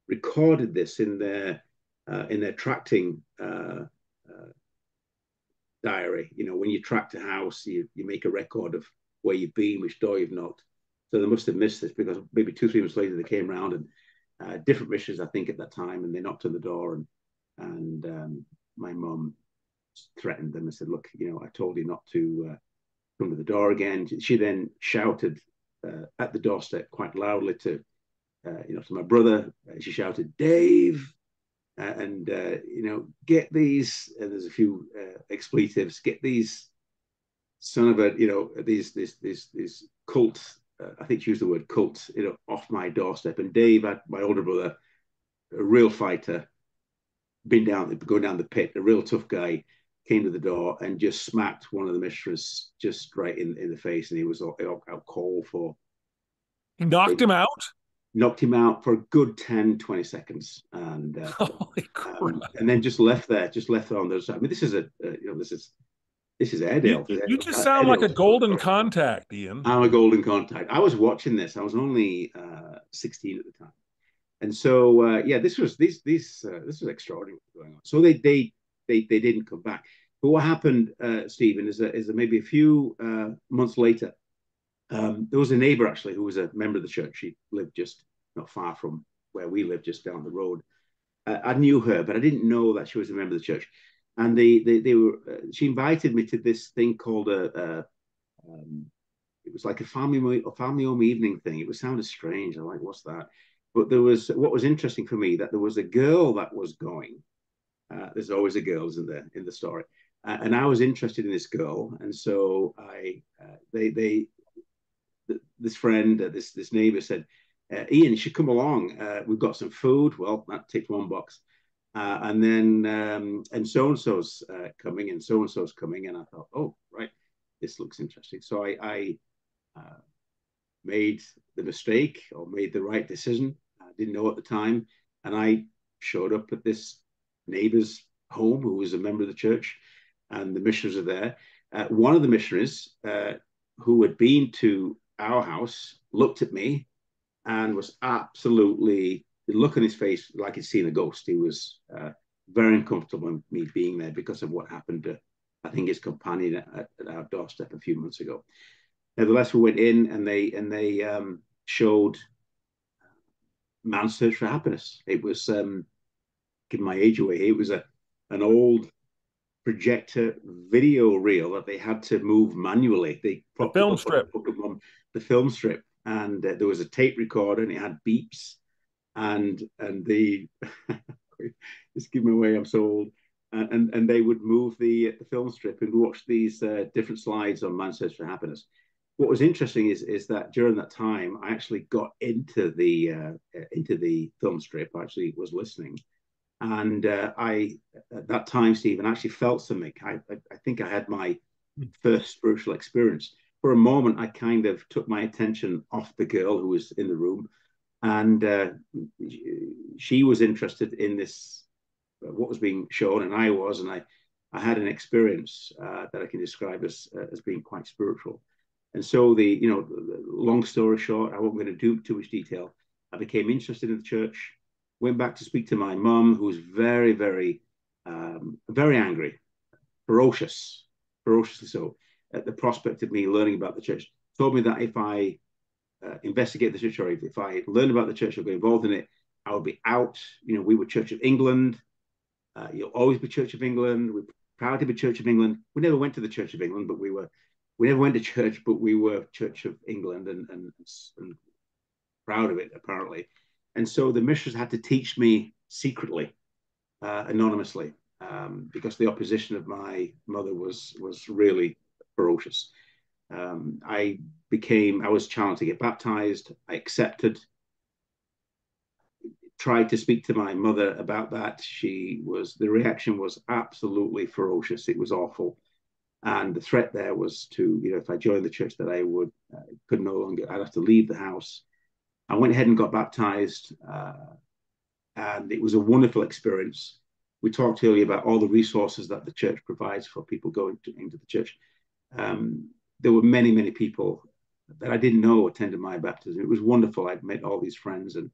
Speaker 3: recorded this in their tracting diary. When you tract a house, you make a record of where you've been, which door you've knocked. So they must have missed this, because maybe 2, 3 months later they came around, and different missions, I think, at that time, and they knocked on the door, and my mum threatened them and said, "Look, I told you not to come to the door again." She then shouted at the doorstep quite loudly to my brother. She shouted, "Dave!" And get these. And there's a few expletives. Get these son of a, these cults. I think she used the word cult, off my doorstep. And Dave, my older brother, a real fighter, going down the pit, a real tough guy, came to the door and just smacked one of the missionaries just right in the face, and he was out cold for.
Speaker 2: Knocked him out?
Speaker 3: Knocked him out for a good 10, 20 seconds, and
Speaker 2: holy crap.
Speaker 3: And then just left there on the other side. I mean, this is Airedale.
Speaker 2: You just sound like a golden contact, Ian.
Speaker 3: I'm a golden contact. I was watching this. I was only 16 at the time, and so this was extraordinary going on. So they didn't come back. But what happened, Stephen, is that maybe a few months later, there was a neighbor actually who was a member of the church. She lived just not far from where we lived, just down the road. I knew her, but I didn't know that she was a member of the church. And she invited me to this thing called it was like a family home evening thing. It sounded strange. I'm like, what's that? But what was interesting for me, that there was a girl that was going. There's always a girl, isn't there, in the story? And I was interested in this girl, and so this friend, this neighbor said, Ian, you should come along. We've got some food. Well, that takes one box. And then, and so-and-so's coming, and so-and-so's coming. And I thought, oh, right, this looks interesting. So I made the mistake or made the right decision. I didn't know at the time. And I showed up at this neighbor's home who was a member of the church, and the missionaries are there. One of the missionaries who had been to our house looked at me and was absolutely, the look on his face like he'd seen a ghost. He was very uncomfortable with me being there because of what happened to, I think, his companion at our doorstep a few months ago. Nevertheless, we went in and they showed Man's Search for Happiness. It was, giving my age away, it was an old projector video reel that they had to move manually. They
Speaker 2: propped the film strip.
Speaker 3: The film strip, and there was a tape recorder, and it had beeps, and the just give me away, I'm so old. And they would move the film strip and watch these different slides on Man's Search for Happiness. What was interesting is that during that time, I actually got into the film strip. I actually was listening, and I at that time, Stephen, actually felt something. I think I had my first spiritual experience. For a moment, I kind of took my attention off the girl who was in the room, and she was interested in this, what was being shown, and I had an experience that I can describe as being quite spiritual. And so long story short, I won't go into too much detail. I became interested in the church, went back to speak to my mum, who was very, very, very angry, ferociously so, at the prospect of me learning about the church. Told me that if I investigate the church, or if I learn about the church or get involved in it, I would be out. We were Church of England. You'll always be Church of England. We're proud to be Church of England. We never went to the Church of England, but we never went to church, but we were Church of England and proud of it, apparently. And so the missionaries had to teach me secretly, anonymously, because the opposition of my mother was really ferocious. I was challenged to get baptized. I accepted, tried to speak to my mother about that. The reaction was absolutely ferocious. It was awful. And the threat there was to, if I joined the church, that I could no longer, I'd have to leave the house. I went ahead and got baptized, and it was a wonderful experience. We talked earlier about all the resources that the church provides for people going into the church. There were many, many people that I didn't know attended my baptism. It was wonderful. I'd met all these friends, and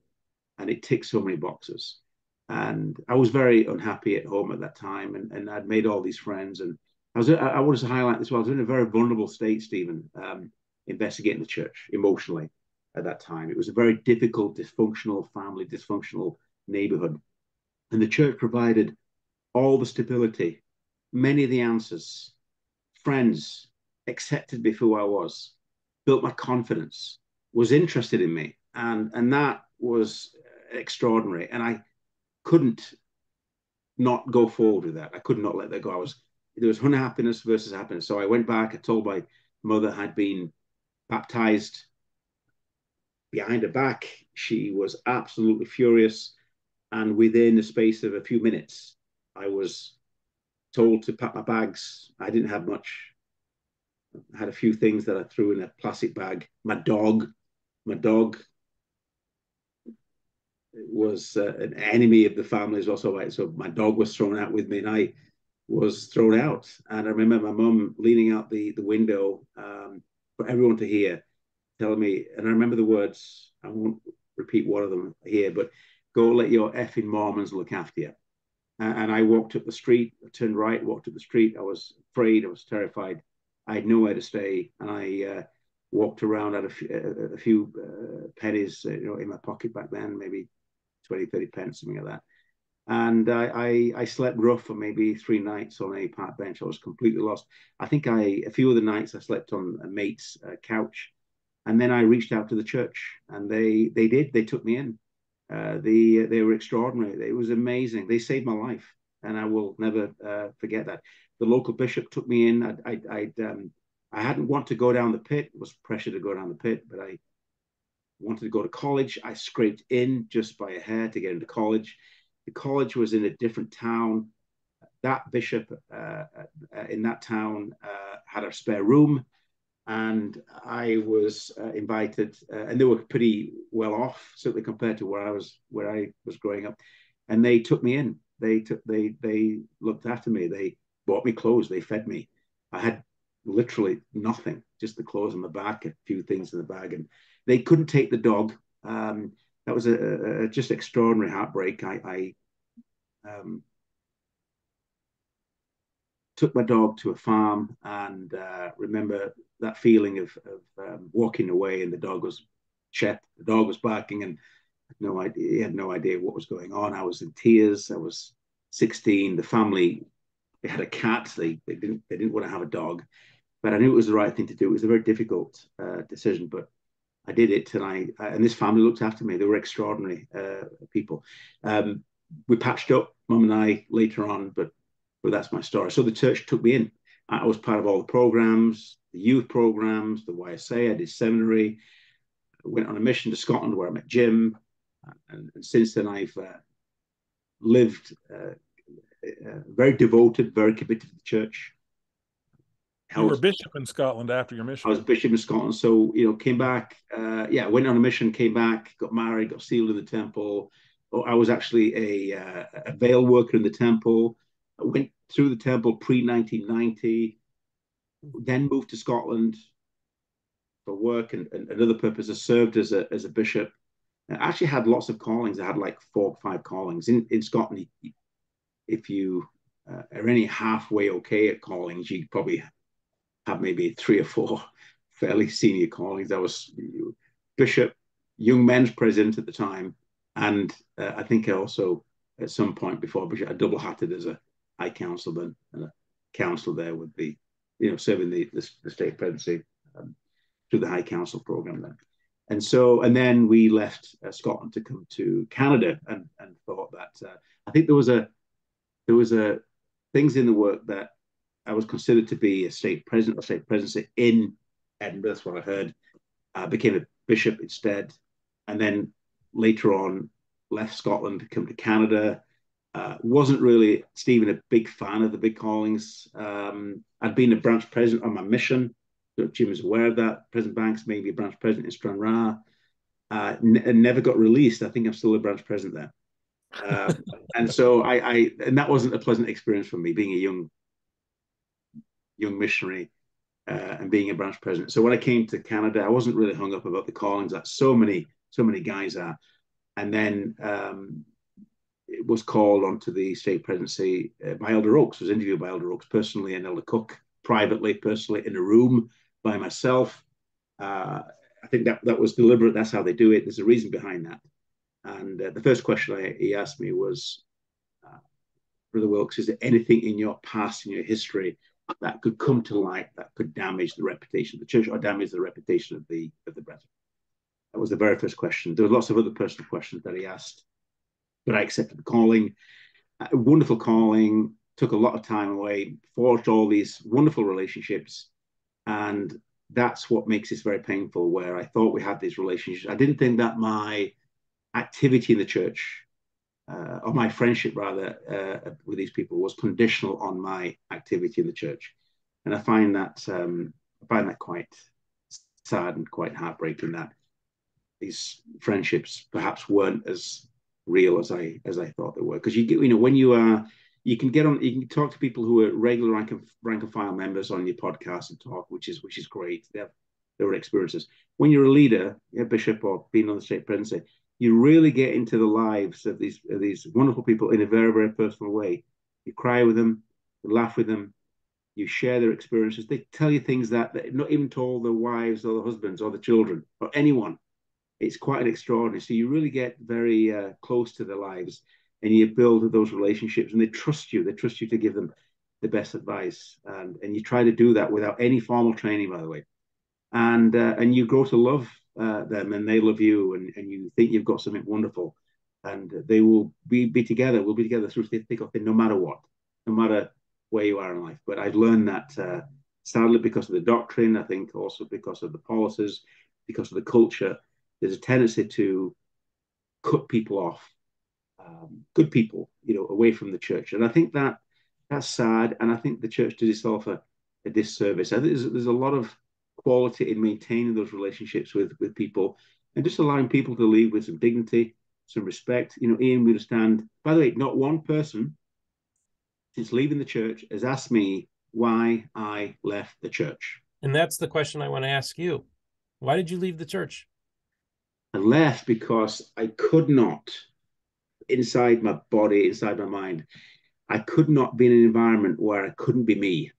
Speaker 3: it ticked so many boxes. And I was very unhappy at home at that time, and I'd made all these friends, and I wanted to highlight this. I was in a very vulnerable state, Stephen, investigating the church emotionally at that time. It was a very difficult, dysfunctional family, dysfunctional neighborhood. And the church provided all the stability, many of the answers, friends, accepted me for who I was, built my confidence, was interested in me. And that was extraordinary. And I couldn't not go forward with that. I could not let that go. There was unhappiness versus happiness. So I went back. I told my mother I'd been baptized. Behind her back, she was absolutely furious. And within the space of a few minutes, I was told to pack my bags. I didn't have much. I had a few things that I threw in a plastic bag. My dog was an enemy of the family as well. So my dog was thrown out with me, and I was thrown out. And I remember my mum leaning out the window for everyone to hear, telling me, and I remember the words, I won't repeat one of them here, but go let your effing Mormons look after you. And I walked up the street, I turned right, walked up the street. I was afraid, I was terrified. I had nowhere to stay. And I walked around, had a few pennies in my pocket back then, maybe 20, 30 pence, something like that. And I slept rough for maybe 3 nights on a park bench. I was completely lost. I think a few of the nights I slept on a mate's couch. And then I reached out to the church, and they took me in. They were extraordinary. It was amazing. They saved my life, and I will never forget that. The local bishop took me in. I hadn't want to go down the pit. It was pressure to go down the pit, but wanted to go to college. I scraped in just by a hair to get into college. The college was in a different town. That bishop in that town had a spare room, and I was invited, and they were pretty well off, certainly compared to where I was growing up, and they took me in. They looked after me. They bought me clothes. They fed me. I had literally nothing, just the clothes on the back, a few things in the bag, and they couldn't take the dog. That was a just extraordinary heartbreak. I took my dog to a farm, and remember that feeling of walking away, and the dog was barking, and he had no idea what was going on. I was in tears. I was 16. The family, they had a cat. They didn't want to have a dog, but I knew it was the right thing to do. It was a very difficult decision, but I did it, and this family looked after me. They were extraordinary people. We patched up, Mum and I, later on, but that's my story. So the church took me in. I was part of all the programs, the youth programs, the YSA. I did seminary. I went on a mission to Scotland where I met Jim, and since then I've lived very devoted, very committed to the church.
Speaker 2: You were bishop in Scotland after your mission.
Speaker 3: I was bishop in Scotland, so came back. Went on a mission, came back, got married, got sealed in the temple. I was actually a veil worker in the temple. I went through the temple pre-1990, then moved to Scotland for work and other purposes. Served as a bishop. I actually had lots of callings. I had like 4 or 5 callings in Scotland. If you are any halfway okay at callings, you probably have maybe 3 or 4 fairly senior callings. I was bishop, young men's president at the time, and I think I also, at some point before bishop, I double-hatted as a high councilman and a councillor there with the, serving the state presidency through the High Council program then. And then we left Scotland to come to Canada, and thought that I think there was a things in the work that I was considered to be a state president or state presidency in Edinburgh. That's what I heard. I became a bishop instead, and then later on left Scotland to come to Canada. Wasn't really, Stephen, a big fan of the big callings. I'd been a branch president on my mission. Jim is aware of that. President Banks made me a branch president in Stranraer. And never got released. I think I'm still a branch president there. And so and that wasn't a pleasant experience for me, being a young missionary and being a branch president. So when I came to Canada, I wasn't really hung up about the callings that so many guys are. And then it was called onto the state presidency by Elder Oaks. Was interviewed by Elder Oaks personally, and Elder Cook privately, personally, in a room by myself. I think that was deliberate. That's how they do it. There's a reason behind that. And the first question he asked me was, Brother Wilks, is there anything in your past, in your history, that could come to light that could damage the reputation of the church or damage the reputation of the brethren? That was the very first question. There were lots of other personal questions that he asked, but I accepted the calling. A wonderful calling, took a lot of time away, forged all these wonderful relationships, and that's what makes this very painful, where I thought we had these relationships. I didn't think that my activity in the church, or my friendship rather, with these people was conditional on my activity in the church. And I find that quite sad and quite heartbreaking that these friendships perhaps weren't as real as I thought they were. Because when you can talk to people who are regular rank and file members on your podcast and talk, which is great. They have their experiences. When you're a leader, a bishop, or being on the state presidency, you really get into the lives of these wonderful people in a very, very personal way. You cry with them, you laugh with them, you share their experiences. They tell you things that they're not even told their wives or their husbands or the children or anyone. It's quite an extraordinary. So you really get very close to their lives, and you build those relationships, and they trust you. They trust you to give them the best advice, and you try to do that without any formal training, by the way. And you grow to love them, and they love you, and you think you've got something wonderful, and they will be together. We'll be together through thick or thin, no matter what, no matter where you are in life. But I've learned that sadly, because of the doctrine, I think also because of the policies, because of the culture, there's a tendency to cut people off, good people, away from the church. And I think that's sad. And I think the church does itself a disservice. I think there's a lot of quality in maintaining those relationships with people and just allowing people to leave with some dignity, some respect. Ian, we understand, by the way, not one person since leaving the church has asked me why I left the church.
Speaker 1: And that's the question I want to ask you. Why did you leave the church?
Speaker 3: I left because I could not, inside my body, inside my mind, I could not be in an environment where I couldn't be me.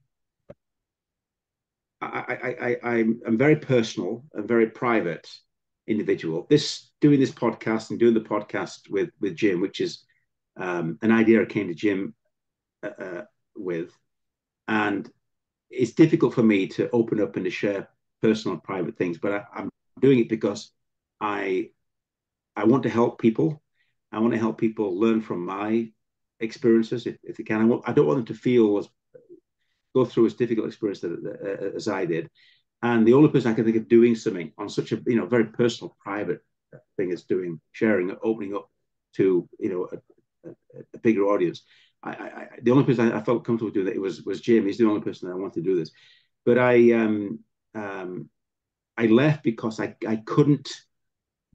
Speaker 3: I'm very personal and very private individual. Doing this podcast and doing the podcast with Jim, which is an idea I came to Jim with, and it's difficult for me to open up and to share personal and private things, but I'm doing it because I want to help people. I want to help people learn from my experiences if they can. I don't want them to go through as difficult experience as I did. And the only person I can think of doing something on such a very personal, private thing as sharing, opening up to a bigger audience. The only person I felt comfortable doing that was Jim. He's the only person that I want to do this. But I left because I couldn't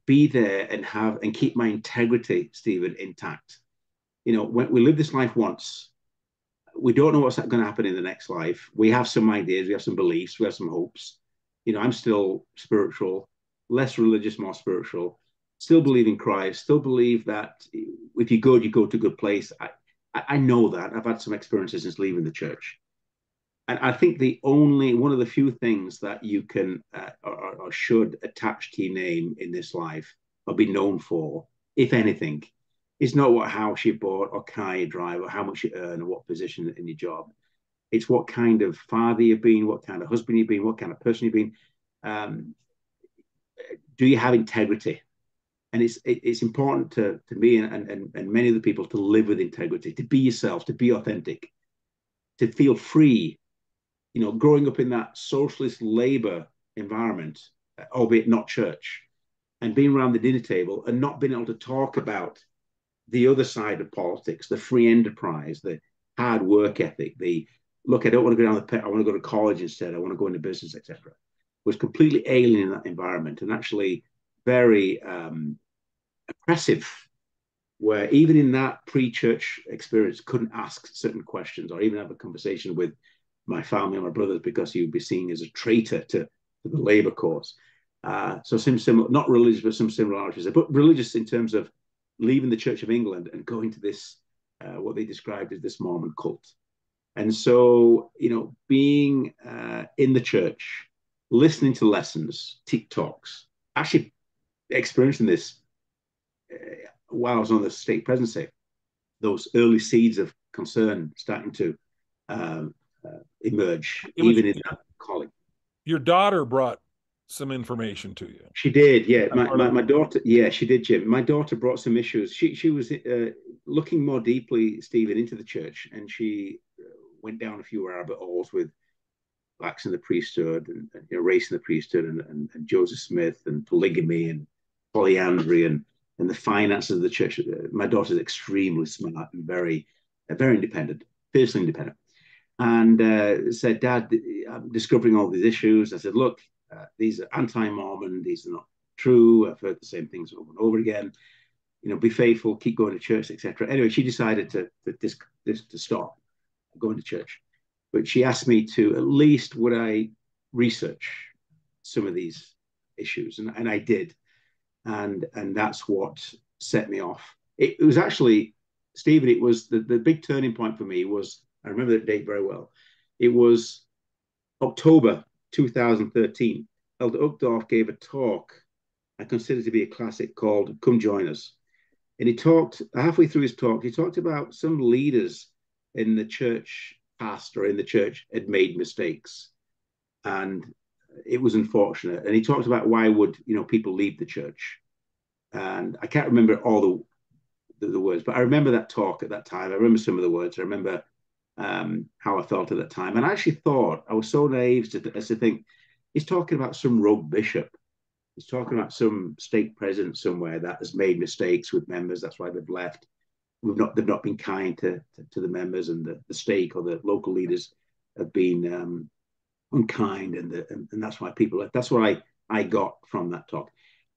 Speaker 3: be there and keep my integrity, Stephen, intact. When we live this life once, we don't know what's going to happen in the next life. We have some ideas, we have some beliefs, we have some hopes. I'm still spiritual, less religious, more spiritual. Still believe in Christ. Still believe that if you're good, you go to a good place. I know that. I've had some experiences since leaving the church. And I think one of the few things that you can or should attach to your name in this life or be known for, if anything, is not what house you bought or car you drive or how much you earn or what position in your job. It's what kind of father you've been, what kind of husband you've been, what kind of person you've been. Do you have integrity? And it's important to me and many of the people to live with integrity, to be yourself, to be authentic, to feel free. Growing up in that socialist labor environment, albeit not church, and being around the dinner table and not being able to talk about the other side of politics, the free enterprise, the hard work ethic, I don't want to go down the pit, I want to go to college instead, I want to go into business, etc., was completely alien in that environment and actually very oppressive, where even in that pre-church experience, couldn't ask certain questions or even have a conversation with my family and my brothers because you'd be seen as a traitor to the labor cause. So some similar, not religious, but some similarities, but religious in terms of leaving the Church of England and going to this, what they described as this Mormon cult. And so, being in the church, listening to lessons, TikToks, actually experiencing this while I was on the stake presidency, those early seeds of concern starting to emerge, even in that calling.
Speaker 2: Your daughter brought some information to you.
Speaker 3: She did, yeah. My daughter, yeah, she did, Jim. My daughter brought some issues. She was looking more deeply, Stephen, into the church, and she went down a few rabbit holes with blacks in the priesthood and race in the priesthood and Joseph Smith and polygamy and polyandry and the finances of the church. My daughter is extremely smart and very independent, fiercely independent. And said, Dad, I'm discovering all these issues. I said, look, these are anti-Mormon. These are not true. I've heard the same things over and over again. Be faithful, keep going to church, etc. Anyway, she decided to stop going to church. But she asked me to at least would I research some of these issues, and I did. And that's what set me off. It was actually, Stephen, it was the big turning point for me was, I remember that date very well. It was October 2013. Elder Uchtdorf gave a talk I consider to be a classic called Come Join Us. And he talked, halfway through his talk, he talked about some leaders in the church past or in the church had made mistakes. And it was unfortunate. And he talked about why would, people leave the church. And I can't remember all the words, but I remember that talk at that time. I remember some of the words. I remember how I felt at that time. And I actually thought, I was so naive as to think, he's talking about some rogue bishop. He's talking about some stake president somewhere that has made mistakes with members. That's why they've left. They've not been kind to the members, and the stake or the local leaders have been unkind, and that's why people left. That's what I got from that talk.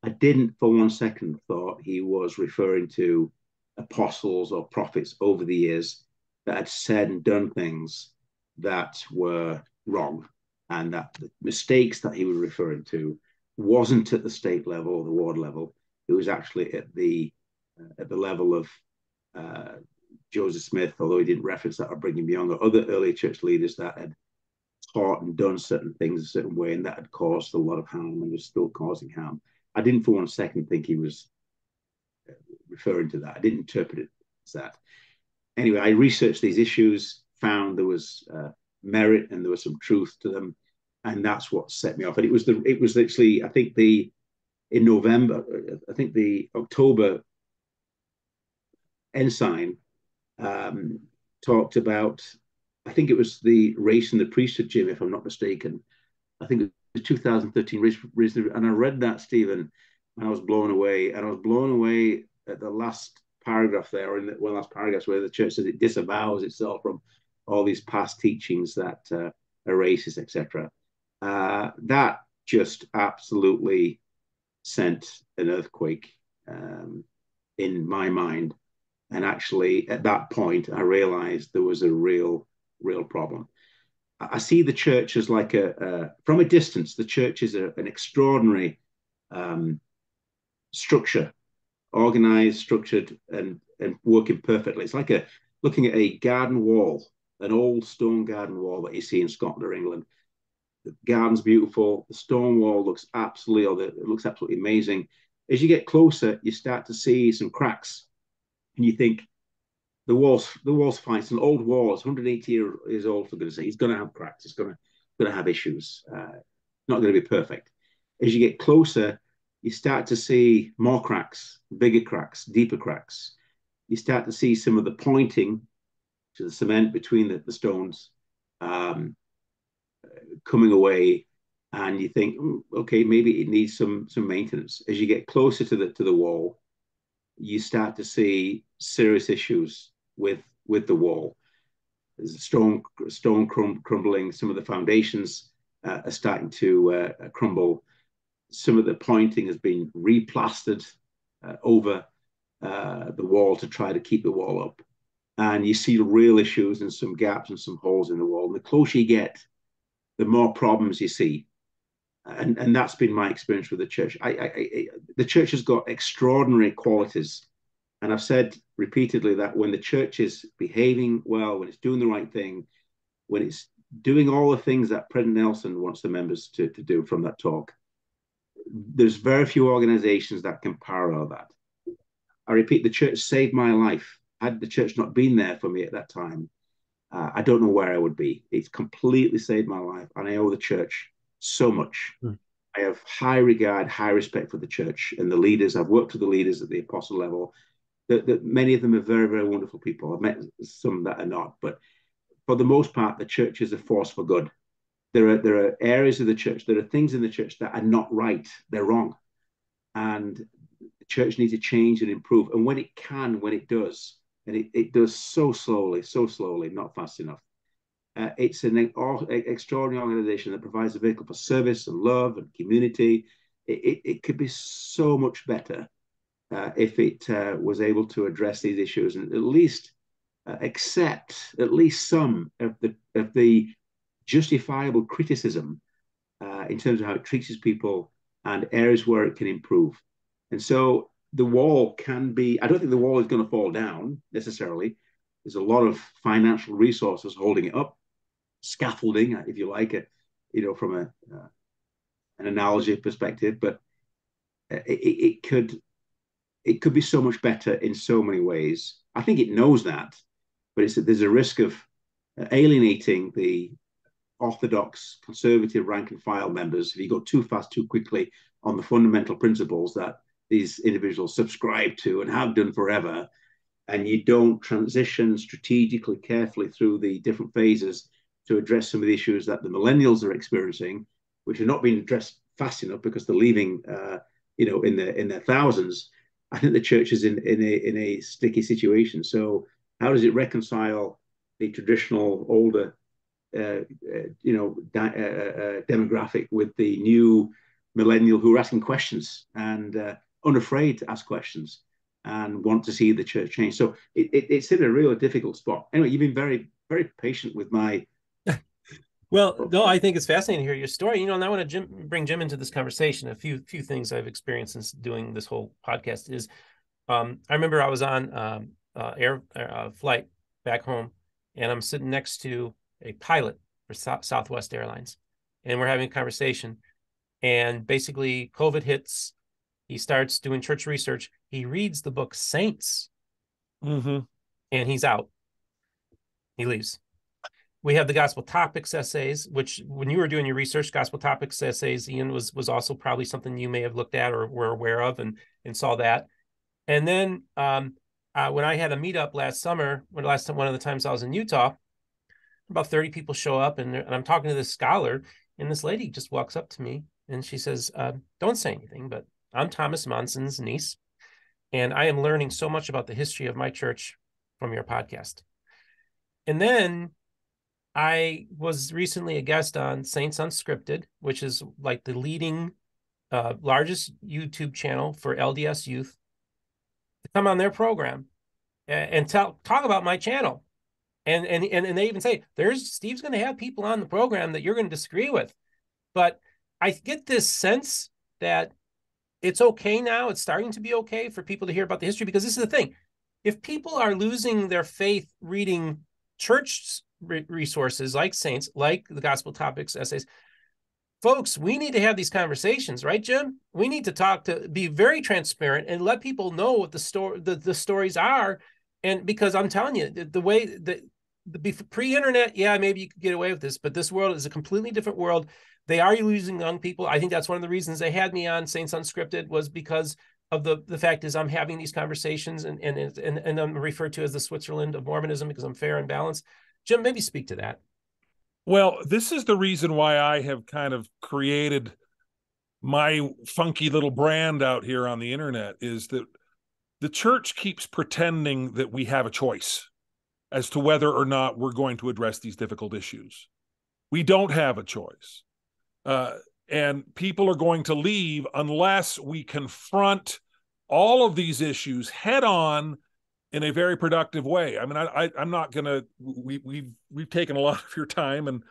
Speaker 3: I didn't for one second thought he was referring to apostles or prophets over the years that had said and done things that were wrong, and that the mistakes that he was referring to wasn't at the state level or the ward level. It was actually at the level of Joseph Smith, although he didn't reference that, or Brigham Young, or other early church leaders that had taught and done certain things a certain way, and that had caused a lot of harm and was still causing harm. I didn't for one second think he was referring to that. I didn't interpret it as that. Anyway, I researched these issues, found there was merit and there was some truth to them, and that's what set me off. And it was literally, I think in November, I think the October ensign talked about, I think it was the race and the priesthood, Jim, if I'm not mistaken. I think it was 2013 race, and I read that, Stephen, and I was blown away. And I was blown away at the last paragraph there, or in one of the last paragraphs, where the church says it disavows itself from all these past teachings that are racist, etc. That just absolutely sent an earthquake in my mind. And actually, at that point, I realized there was a real problem. I see the church as like from a distance, the church is an extraordinary structure, organized, structured, and working perfectly. It's like looking at a garden wall, an old stone garden wall that you see in Scotland or England. The garden's beautiful. The stone wall looks absolutely amazing. As you get closer, you start to see some cracks, and you think, the wall's fine. It's an old wall. It's 180 years old, for goodness sake. It's going to have cracks. It's going to have issues. Not going to be perfect. As you get closer, you start to see more cracks, bigger cracks, deeper cracks. You start to see some of the pointing to the cement between the stones coming away, and you think, okay, maybe it needs some maintenance. As you get closer to the wall, you start to see serious issues with the wall. There's a stone crumbling. Some of the foundations are starting to crumble. Some of the pointing has been replastered over the wall to try to keep the wall up. And you see real issues and some gaps and some holes in the wall. And the closer you get, the more problems you see. And that's been my experience with the church. The church has got extraordinary qualities. And I've said repeatedly that when the church is behaving well, when it's doing the right thing, when it's doing all the things that President Nelson wants the members to do from that talk, there's very few organizations that can parallel that. I repeat, the church saved my life. Had the church not been there for me at that time, I don't know where I would be. It's completely saved my life, and I owe the church so much. I have high regard, high respect for the church and the leaders. I've worked with the leaders at the apostle level. Many of them are very, very wonderful people. I've met some that are not, but for the most part, the church is a force for good. There are areas of the church, there are things in the church that are not right. They're wrong. And the church needs to change and improve. And when it does, and it does so slowly, not fast enough, it's an extraordinary organization that provides a vehicle for service and love and community. It could be so much better if it was able to address these issues and at least accept at least some of the justifiable criticism in terms of how it treats its people and areas where it can improve. And so the wall can be, I don't think the wall is going to fall down necessarily. There's a lot of financial resources holding it up, scaffolding, if you like it, from an analogy perspective, but it could be so much better in so many ways. I think it knows that, but there's a risk of alienating the orthodox, conservative rank and file members if you go too fast, too quickly on the fundamental principles that these individuals subscribe to and have done forever, and you don't transition strategically, carefully through the different phases to address some of the issues that the millennials are experiencing, which are not being addressed fast enough because they're leaving, in their thousands. I think the church is in a sticky situation. So how does it reconcile the traditional older demographic with the new millennial who are asking questions and unafraid to ask questions and want to see the church change? So it's in a real difficult spot. Anyway, you've been very, very patient with my.
Speaker 1: Well, no, I think it's fascinating to hear your story. And I want to bring Jim into this conversation. A few things I've experienced since doing this whole podcast is, I remember I was on air flight back home, and I'm sitting next to a pilot for Southwest Airlines, and we're having a conversation. And basically, COVID hits. He starts doing church research. He reads the book Saints,
Speaker 2: and
Speaker 1: he's out. He leaves. We have the Gospel Topics essays, which when you were doing your research, Gospel Topics essays, Ian, was also probably something you may have looked at or were aware of and saw that. And then when I had a meetup last summer, one of the times I was in Utah, about 30 people show up, and I'm talking to this scholar, and this lady just walks up to me and she says, don't say anything, but I'm Thomas Monson's niece, and I am learning so much about the history of my church from your podcast. And then I was recently a guest on Saints Unscripted, which is like the leading, largest YouTube channel for LDS youth, to come on their program and talk about my channel. And they even say, Steve's going to have people on the program that you're going to disagree with. But I get this sense that it's okay now. It's starting to be okay for people to hear about the history, because this is the thing. If people are losing their faith reading church resources like Saints, like the Gospel Topics essays, folks, we need to have these conversations, right, Jim? We need to be very transparent and let people know what the stories are. And because I'm telling you, the way that pre-internet, yeah, maybe you could get away with this, but this world is a completely different world. They are losing young people. I think that's one of the reasons they had me on Saints Unscripted, was because of the fact is I'm having these conversations and I'm referred to as the Switzerland of Mormonism because I'm fair and balanced. Jim, maybe speak to that.
Speaker 2: Well, this is the reason why I have kind of created my funky little brand out here on the internet, is that the church keeps pretending that we have a choice as to whether or not we're going to address these difficult issues. We don't have a choice. And people are going to leave unless we confront all of these issues head on in a very productive way. I mean, I'm not going to, we've taken a lot of your time, and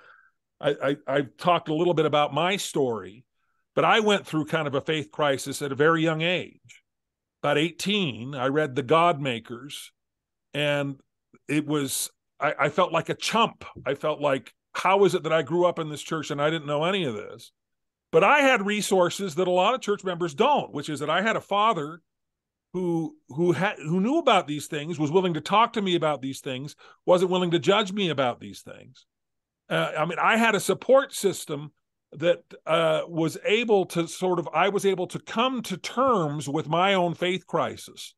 Speaker 2: I've talked a little bit about my story, but I went through kind of a faith crisis at a very young age. About 18, I read The God Makers, and it was, I felt like a chump. I felt like, how is it that I grew up in this church and I didn't know any of this? But I had resources that a lot of church members don't, which is that I had a father who knew about these things, was willing to talk to me about these things, wasn't willing to judge me about these things. I mean, I had a support system that was able to I was able to come to terms with my own faith crisis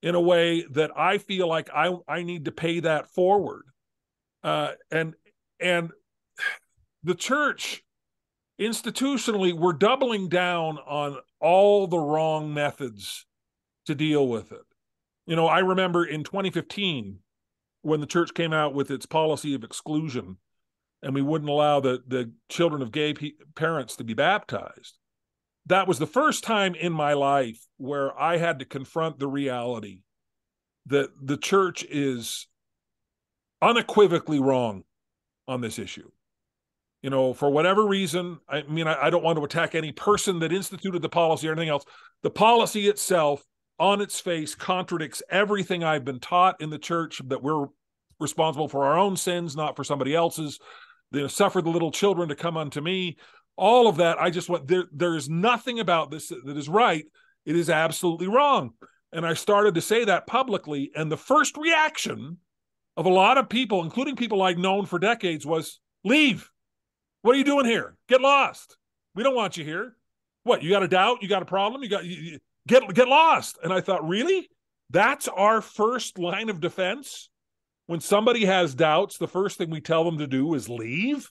Speaker 2: in a way that I feel like I need to pay that forward. And the church, institutionally, we're doubling down on all the wrong methods to deal with it. I remember in 2015, when the church came out with its policy of exclusion, and we wouldn't allow the children of gay parents to be baptized. That was the first time in my life where I had to confront the reality that the church is unequivocally wrong on this issue. For whatever reason, I mean, I don't want to attack any person that instituted the policy or anything else. The policy itself, on its face, contradicts everything I've been taught in the church, that we're responsible for our own sins, not for somebody else's. Suffer the little children to come unto me. All of that, I just went, there is nothing about this that is right. It is absolutely wrong. And I started to say that publicly. And the first reaction of a lot of people, including people I'd known for decades, was, leave. What are you doing here? Get lost. We don't want you here. What, you got a doubt? You got a problem? You get lost. And I thought, really? That's our first line of defense? When somebody has doubts, the first thing we tell them to do is leave?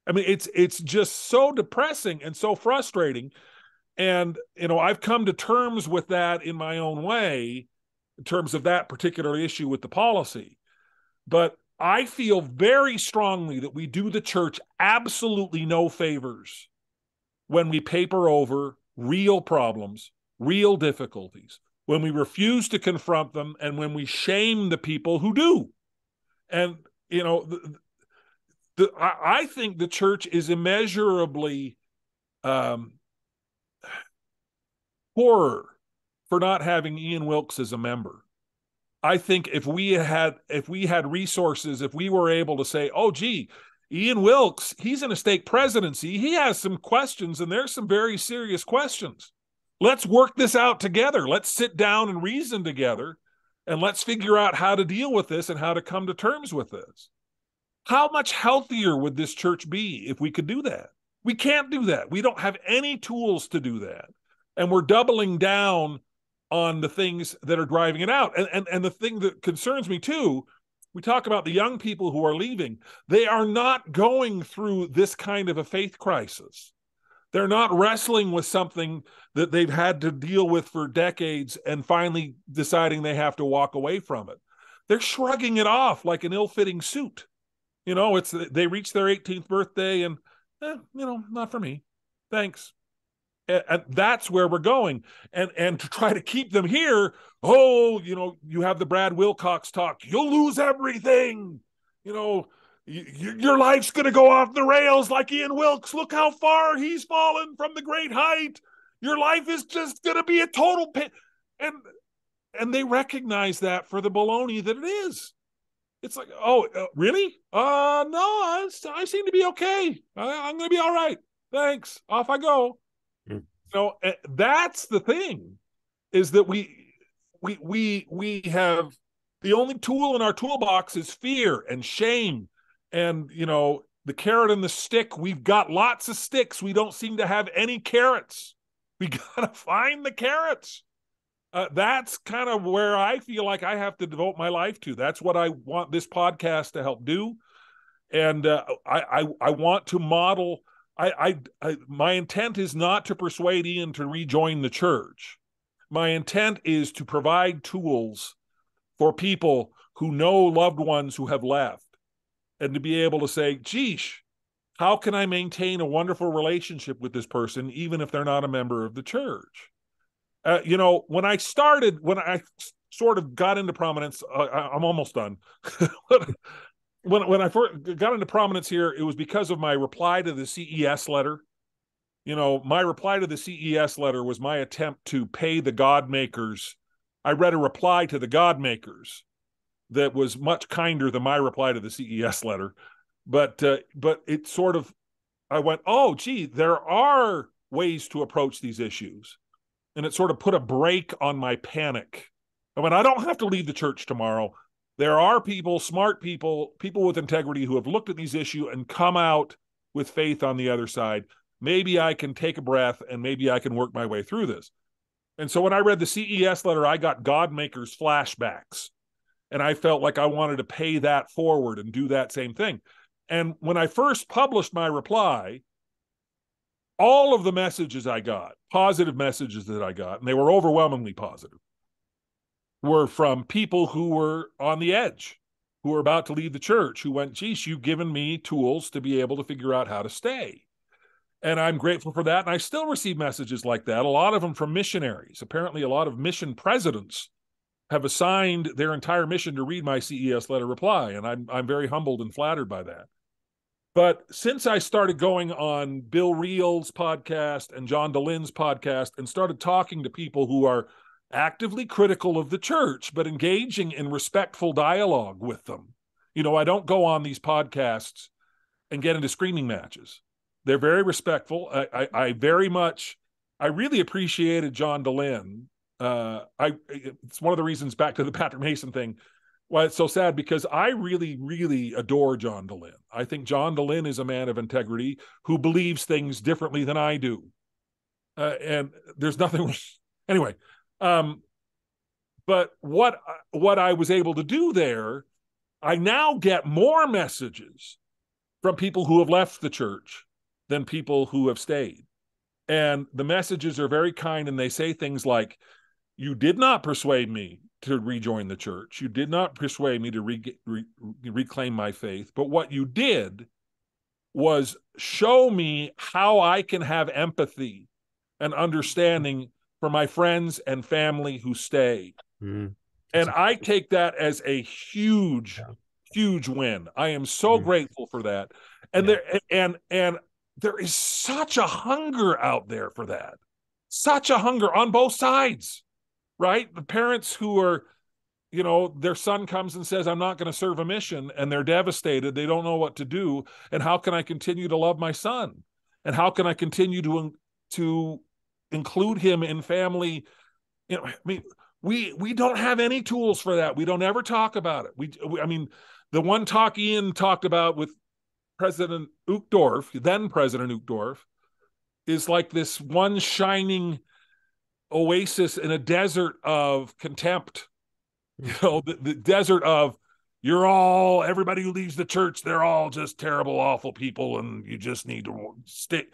Speaker 2: I mean, it's just so depressing and so frustrating. And, I've come to terms with that in my own way, in terms of that particular issue with the policy. But I feel very strongly that we do the church absolutely no favors when we paper over real problems, real difficulties, when we refuse to confront them, and when we shame the people who do. And, I think the church is immeasurably poorer for not having Ian Wilks as a member. I think if we had resources, if we were able to say, oh, gee, Ian Wilks, he's in a stake presidency, he has some questions, and there's some very serious questions. Let's work this out together. Let's sit down and reason together, and let's figure out how to deal with this and how to come to terms with this. How much healthier would this church be if we could do that? We can't do that. We don't have any tools to do that. And we're doubling down on the things that are driving it out. And the thing that concerns me too, we talk about the young people who are leaving. They are not going through this kind of a faith crisis. They're not wrestling with something that they've had to deal with for decades and finally deciding they have to walk away from it. They're shrugging it off like an ill-fitting suit. They reach their 18th birthday and, not for me. Thanks. And that's where we're going. And to try to keep them here, you have the Brad Wilcox talk. You'll lose everything. Your life's going to go off the rails like Ian Wilks. Look how far he's fallen from the great height. Your life is just going to be a total pain. And they recognize that for the baloney that it is. It's like, really? No, I seem to be okay. I'm going to be all right. Thanks. Off I go. That's the thing, is that we have the only tool in our toolbox is fear and shame, and the carrot and the stick. We've got lots of sticks. We don't seem to have any carrots. We gotta find the carrots. That's kind of where I feel like I have to devote my life to. That's what I want this podcast to help do, and I want to model. My intent is not to persuade Ian to rejoin the church. My intent is to provide tools for people who know loved ones who have left, and to be able to say, geesh, how can I maintain a wonderful relationship with this person, even if they're not a member of the church? When I sort of got into prominence, I'm almost done. When I first got into prominence here, it was because of my reply to the CES letter. My reply to the CES letter was my attempt to pay the God makers. I read a reply to the God makers that was much kinder than my reply to the CES letter. But it sort of, I went, oh, gee, there are ways to approach these issues. And it sort of put a brake on my panic. I went, I don't have to leave the church tomorrow. There are people, smart people, people with integrity who have looked at these issues and come out with faith on the other side. Maybe I can take a breath and maybe I can work my way through this. And so when I read the CES letter, I got God makers flashbacks. And I felt like I wanted to pay that forward and do that same thing. And when I first published my reply, all of the messages I got, positive messages that I got, and they were overwhelmingly positive, were from people who were on the edge, who were about to leave the church, who went, geez, you've given me tools to be able to figure out how to stay. And I'm grateful for that. And I still receive messages like that, a lot of them from missionaries. Apparently, a lot of mission presidents have assigned their entire mission to read my CES letter reply. And I'm very humbled and flattered by that. But since I started going on Bill Reel's podcast and John DeLynne's podcast and started talking to people who are actively critical of the church, but engaging in respectful dialogue with them. I don't go on these podcasts and get into screaming matches. They're very respectful. I really appreciated John DeLynne. It's one of the reasons, back to the Patrick Mason thing, why it's so sad, because I really, really adore John DeLynne. I think John DeLynne is a man of integrity who believes things differently than I do. And there's nothing, anyway. But what I was able to do there, I now get more messages from people who have left the church than people who have stayed. And the messages are very kind, and they say things like, you did not persuade me to rejoin the church. You did not persuade me to reclaim my faith. But what you did was show me how I can have empathy and understanding for my friends and family who stay.
Speaker 1: Mm.
Speaker 2: And I take that as a huge, huge win. I am so grateful for that. And there is such a hunger out there for that. Such a hunger on both sides, right? The parents who are, their son comes and says, I'm not going to serve a mission, and they're devastated. They don't know what to do. And how can I continue to love my son? And how can I continue to include him in family? We don't have any tools for that. We don't ever talk about it. The one talk Ian talked about with President Uchtdorf, then President Uchtdorf, is like this one shining oasis in a desert of contempt. The desert of, everybody who leaves the church, they're all just terrible, awful people, and you just need to stay.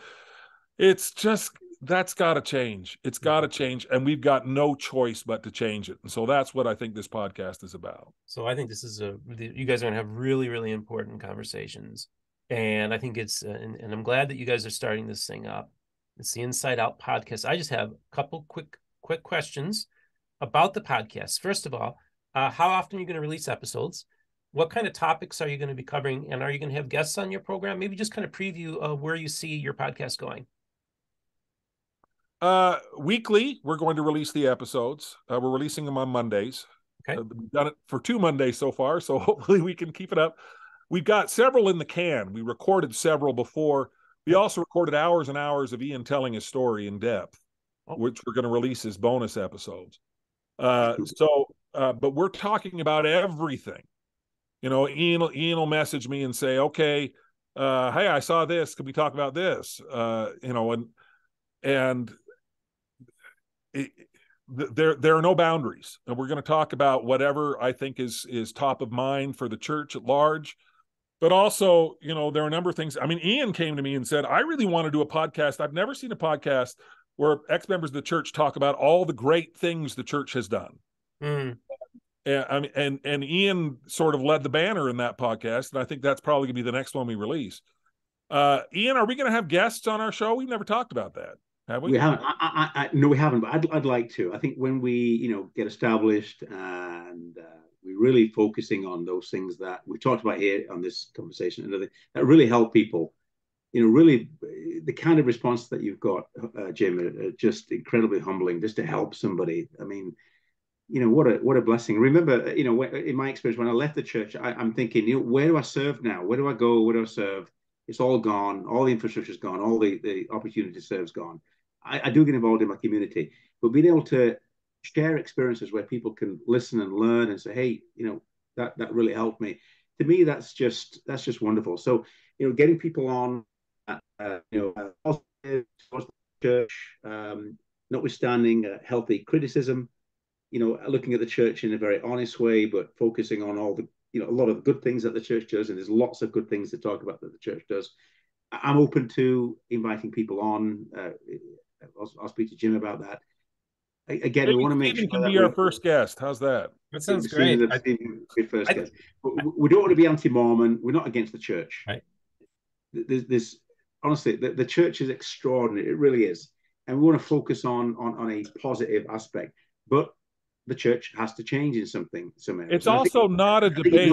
Speaker 2: It's just, that's got to change. It's got to change, and we've got no choice but to change it. And so that's what I think this podcast is about.
Speaker 1: So I think this is you guys are going to have really, really important conversations. And I think it's, and I'm glad that you guys are starting this thing up. It's the Inside Out podcast. I just have a couple quick questions about the podcast. First of all, how often are you going to release episodes? What kind of topics are you going to be covering? And are you going to have guests on your program? Maybe just kind of preview where you see your podcast going.
Speaker 2: Weekly, we're going to release the episodes. We're releasing them on Mondays.
Speaker 1: Okay.
Speaker 2: We've done it for 2 Mondays so far, so hopefully we can keep it up. We've got several in the can. We recorded several before. We also recorded hours and hours of Ian telling his story in depth, which we're going to release as bonus episodes. But we're talking about everything. Ian will message me and say, okay, hey, I saw this. Can we talk about this? There are no boundaries, and we're going to talk about whatever I think is top of mind for the church at large. But also, there are a number of things. Ian came to me and said, I really want to do a podcast. I've never seen a podcast where ex-members of the church talk about all the great things the church has done. And Ian sort of led the banner in that podcast, and I think that's probably going to be the next one we release. Ian, are we going to have guests on our show? We've never talked about that, have we?
Speaker 3: We haven't. No, we haven't. But I'd like to. I think when we, get established and we're really focusing on those things that we talked about here on this conversation, and that really help people. Really, the kind of response that you've got, Jim, are just incredibly humbling. Just to help somebody. What a blessing. Remember, in my experience, when I left the church, I'm thinking, where do I serve now? Where do I go? Where do I serve? It's all gone. All the infrastructure's gone. All the opportunity to serve's gone. I do get involved in my community, but being able to share experiences where people can listen and learn and say, hey, that really helped me. To me, that's just wonderful. So, getting people on, church, notwithstanding healthy criticism, looking at the church in a very honest way, but focusing on all the, a lot of the good things that the church does, and there's lots of good things to talk about that the church does. I'm open to inviting people on. I'll speak to Jim about that. Again, we want to make
Speaker 2: Stephen
Speaker 3: sure
Speaker 2: can be our first guest. How's that?
Speaker 1: That sounds great.
Speaker 3: First guest. But we don't want to be anti-Mormon. We're not against the church.
Speaker 1: Right.
Speaker 3: There's honestly, the church is extraordinary. It really is, and we want to focus on a positive aspect. But the church has to change in some areas.
Speaker 2: It's also not a debate.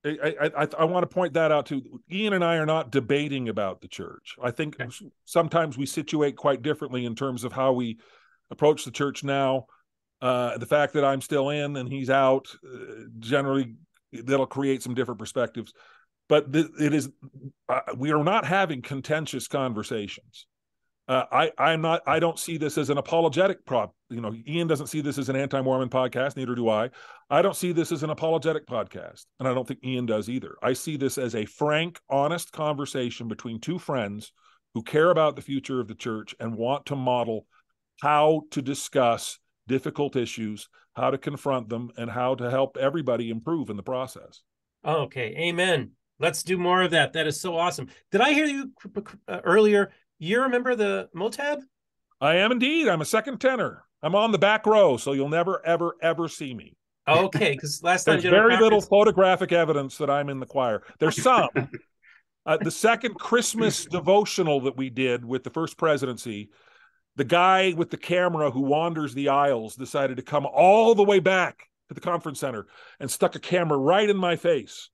Speaker 2: I want to point that out too. Ian and I are not debating about the church. I think sometimes we situate quite differently in terms of how we approach the church now. The fact that I'm still in and he's out, generally that'll create some different perspectives. But we are not having contentious conversations. I don't see this as an apologetic prop. Ian doesn't see this as an anti-Mormon podcast. Neither do I. I don't see this as an apologetic podcast. And I don't think Ian does either. I see this as a frank, honest conversation between two friends who care about the future of the church and want to model how to discuss difficult issues, how to confront them, and how to help everybody improve in the process.
Speaker 1: Okay. Amen. Let's do more of that. That is so awesome. Did I hear you earlier? You remember the Motab?
Speaker 2: I am indeed. I'm a second tenor. I'm on the back row, so you'll never, ever, ever see me.
Speaker 1: Okay, because last time
Speaker 2: There's very little photographic evidence that I'm in the choir. There's some. The second Christmas devotional that we did with the first presidency, the guy with the camera who wanders the aisles decided to come all the way back to the conference center and stuck a camera right in my face.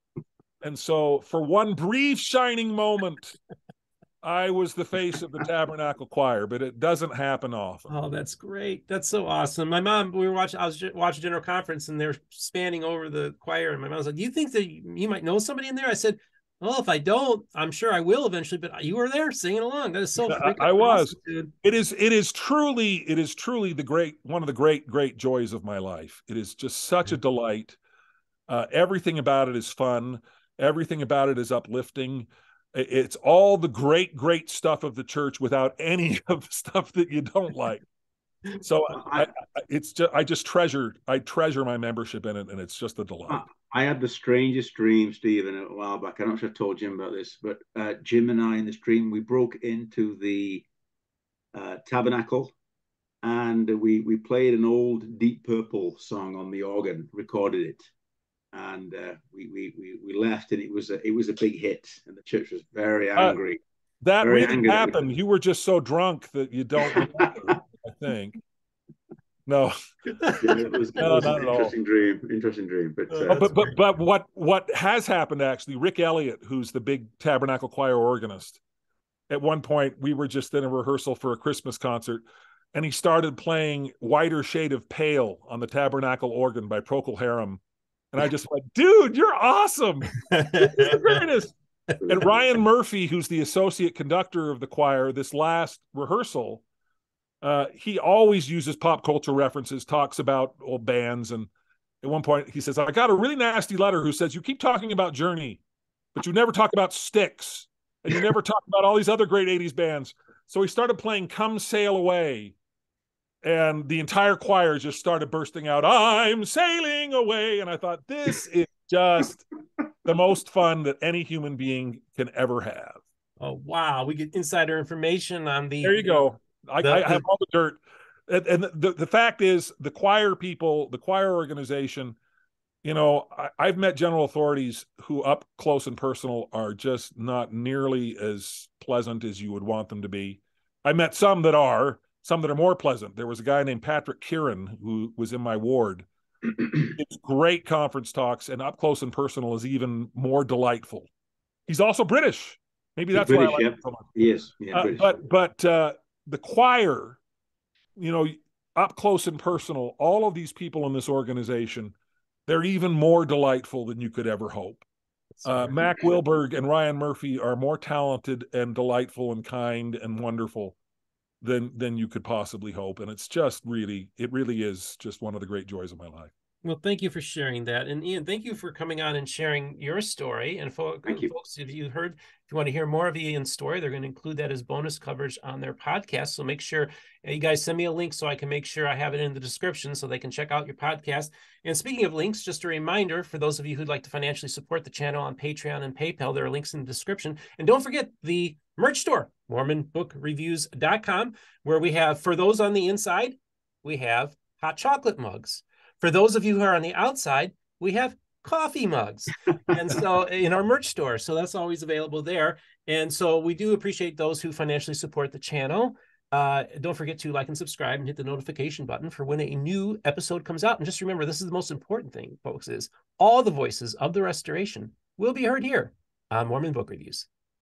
Speaker 2: And so for one brief shining moment, I was the face of the Tabernacle Choir, but it doesn't happen often.
Speaker 1: Oh, that's great. That's so awesome. My mom, I was watching General Conference and they're spanning over the choir. And my mom was like, do you think that you might know somebody in there? I said, well, if I don't, I'm sure I will eventually, but you were there singing along. That is so freaking
Speaker 2: I was.
Speaker 1: awesome, dude.
Speaker 2: It is truly one of the great joys of my life. It is just such a delight. Everything about it is fun. Everything about it is uplifting. It's all the great stuff of the church without any of the stuff that you don't like. So I treasure my membership in it, and it's just a delight.
Speaker 3: I had the strangest dream, Stephen, a while back. I'm not sure I told Jim about this, but Jim and I in this dream, we broke into the tabernacle and we played an old Deep Purple song on the organ, recorded it, and we left, and it was a big hit, and the church was very angry.
Speaker 2: That very really happened. You were just so drunk that you don't remember, I think. No,
Speaker 3: it was an interesting dream.
Speaker 2: But what has happened actually? Rick Elliott, who's the big Tabernacle Choir organist, at one point we were just in a rehearsal for a Christmas concert, and he started playing "Whiter Shade of Pale" on the Tabernacle organ by Procol Harum, and I just went, "Dude, you're awesome! You're the greatest!" And Ryan Murphy, who's the associate conductor of the choir, this last rehearsal, he always uses pop culture references, talks about old bands. And at one point he says, I got a really nasty letter who says, you keep talking about Journey, but you never talk about Styx, and you never talk about all these other great 80s bands. So he started playing Come Sail Away, and the entire choir just started bursting out, I'm sailing away. And I thought, this is just the most fun that any human being can ever have.
Speaker 1: Oh, wow. We get insider information on the...
Speaker 2: There you go. I have all the dirt. And the fact is, the choir people, the choir organization, I've met general authorities who up close and personal are just not nearly as pleasant as you would want them to be. I met some that are more pleasant. There was a guy named Patrick Kieran who was in my ward. It's great conference talks, and up close and personal is even more delightful. He's also British. Maybe that's why I like him so much.
Speaker 3: Yes, yeah,
Speaker 2: but the choir, up close and personal, all of these people in this organization, they're even more delightful than you could ever hope. Mac Wilberg and Ryan Murphy are more talented and delightful and kind and wonderful than you could possibly hope. And it's just really is just one of the great joys of my life.
Speaker 1: Well, thank you for sharing that. And Ian, thank you for coming on and sharing your story. And folks, if you want to hear more of Ian's story, they're going to include that as bonus coverage on their podcast. So make sure you guys send me a link so I can make sure I have it in the description so they can check out your podcast. And speaking of links, just a reminder for those of you who'd like to financially support the channel on Patreon and PayPal, there are links in the description. And don't forget the merch store, MormonBookReviews.com, where we have, for those on the inside, we have hot chocolate mugs. For those of you who are on the outside, we have coffee mugs. And so in our merch store, so that's always available there. And so we do appreciate those who financially support the channel. Don't forget to like and subscribe and hit the notification button for when a new episode comes out. And just remember, this is the most important thing, folks, is all the voices of the restoration will be heard here on Mormon Book Reviews.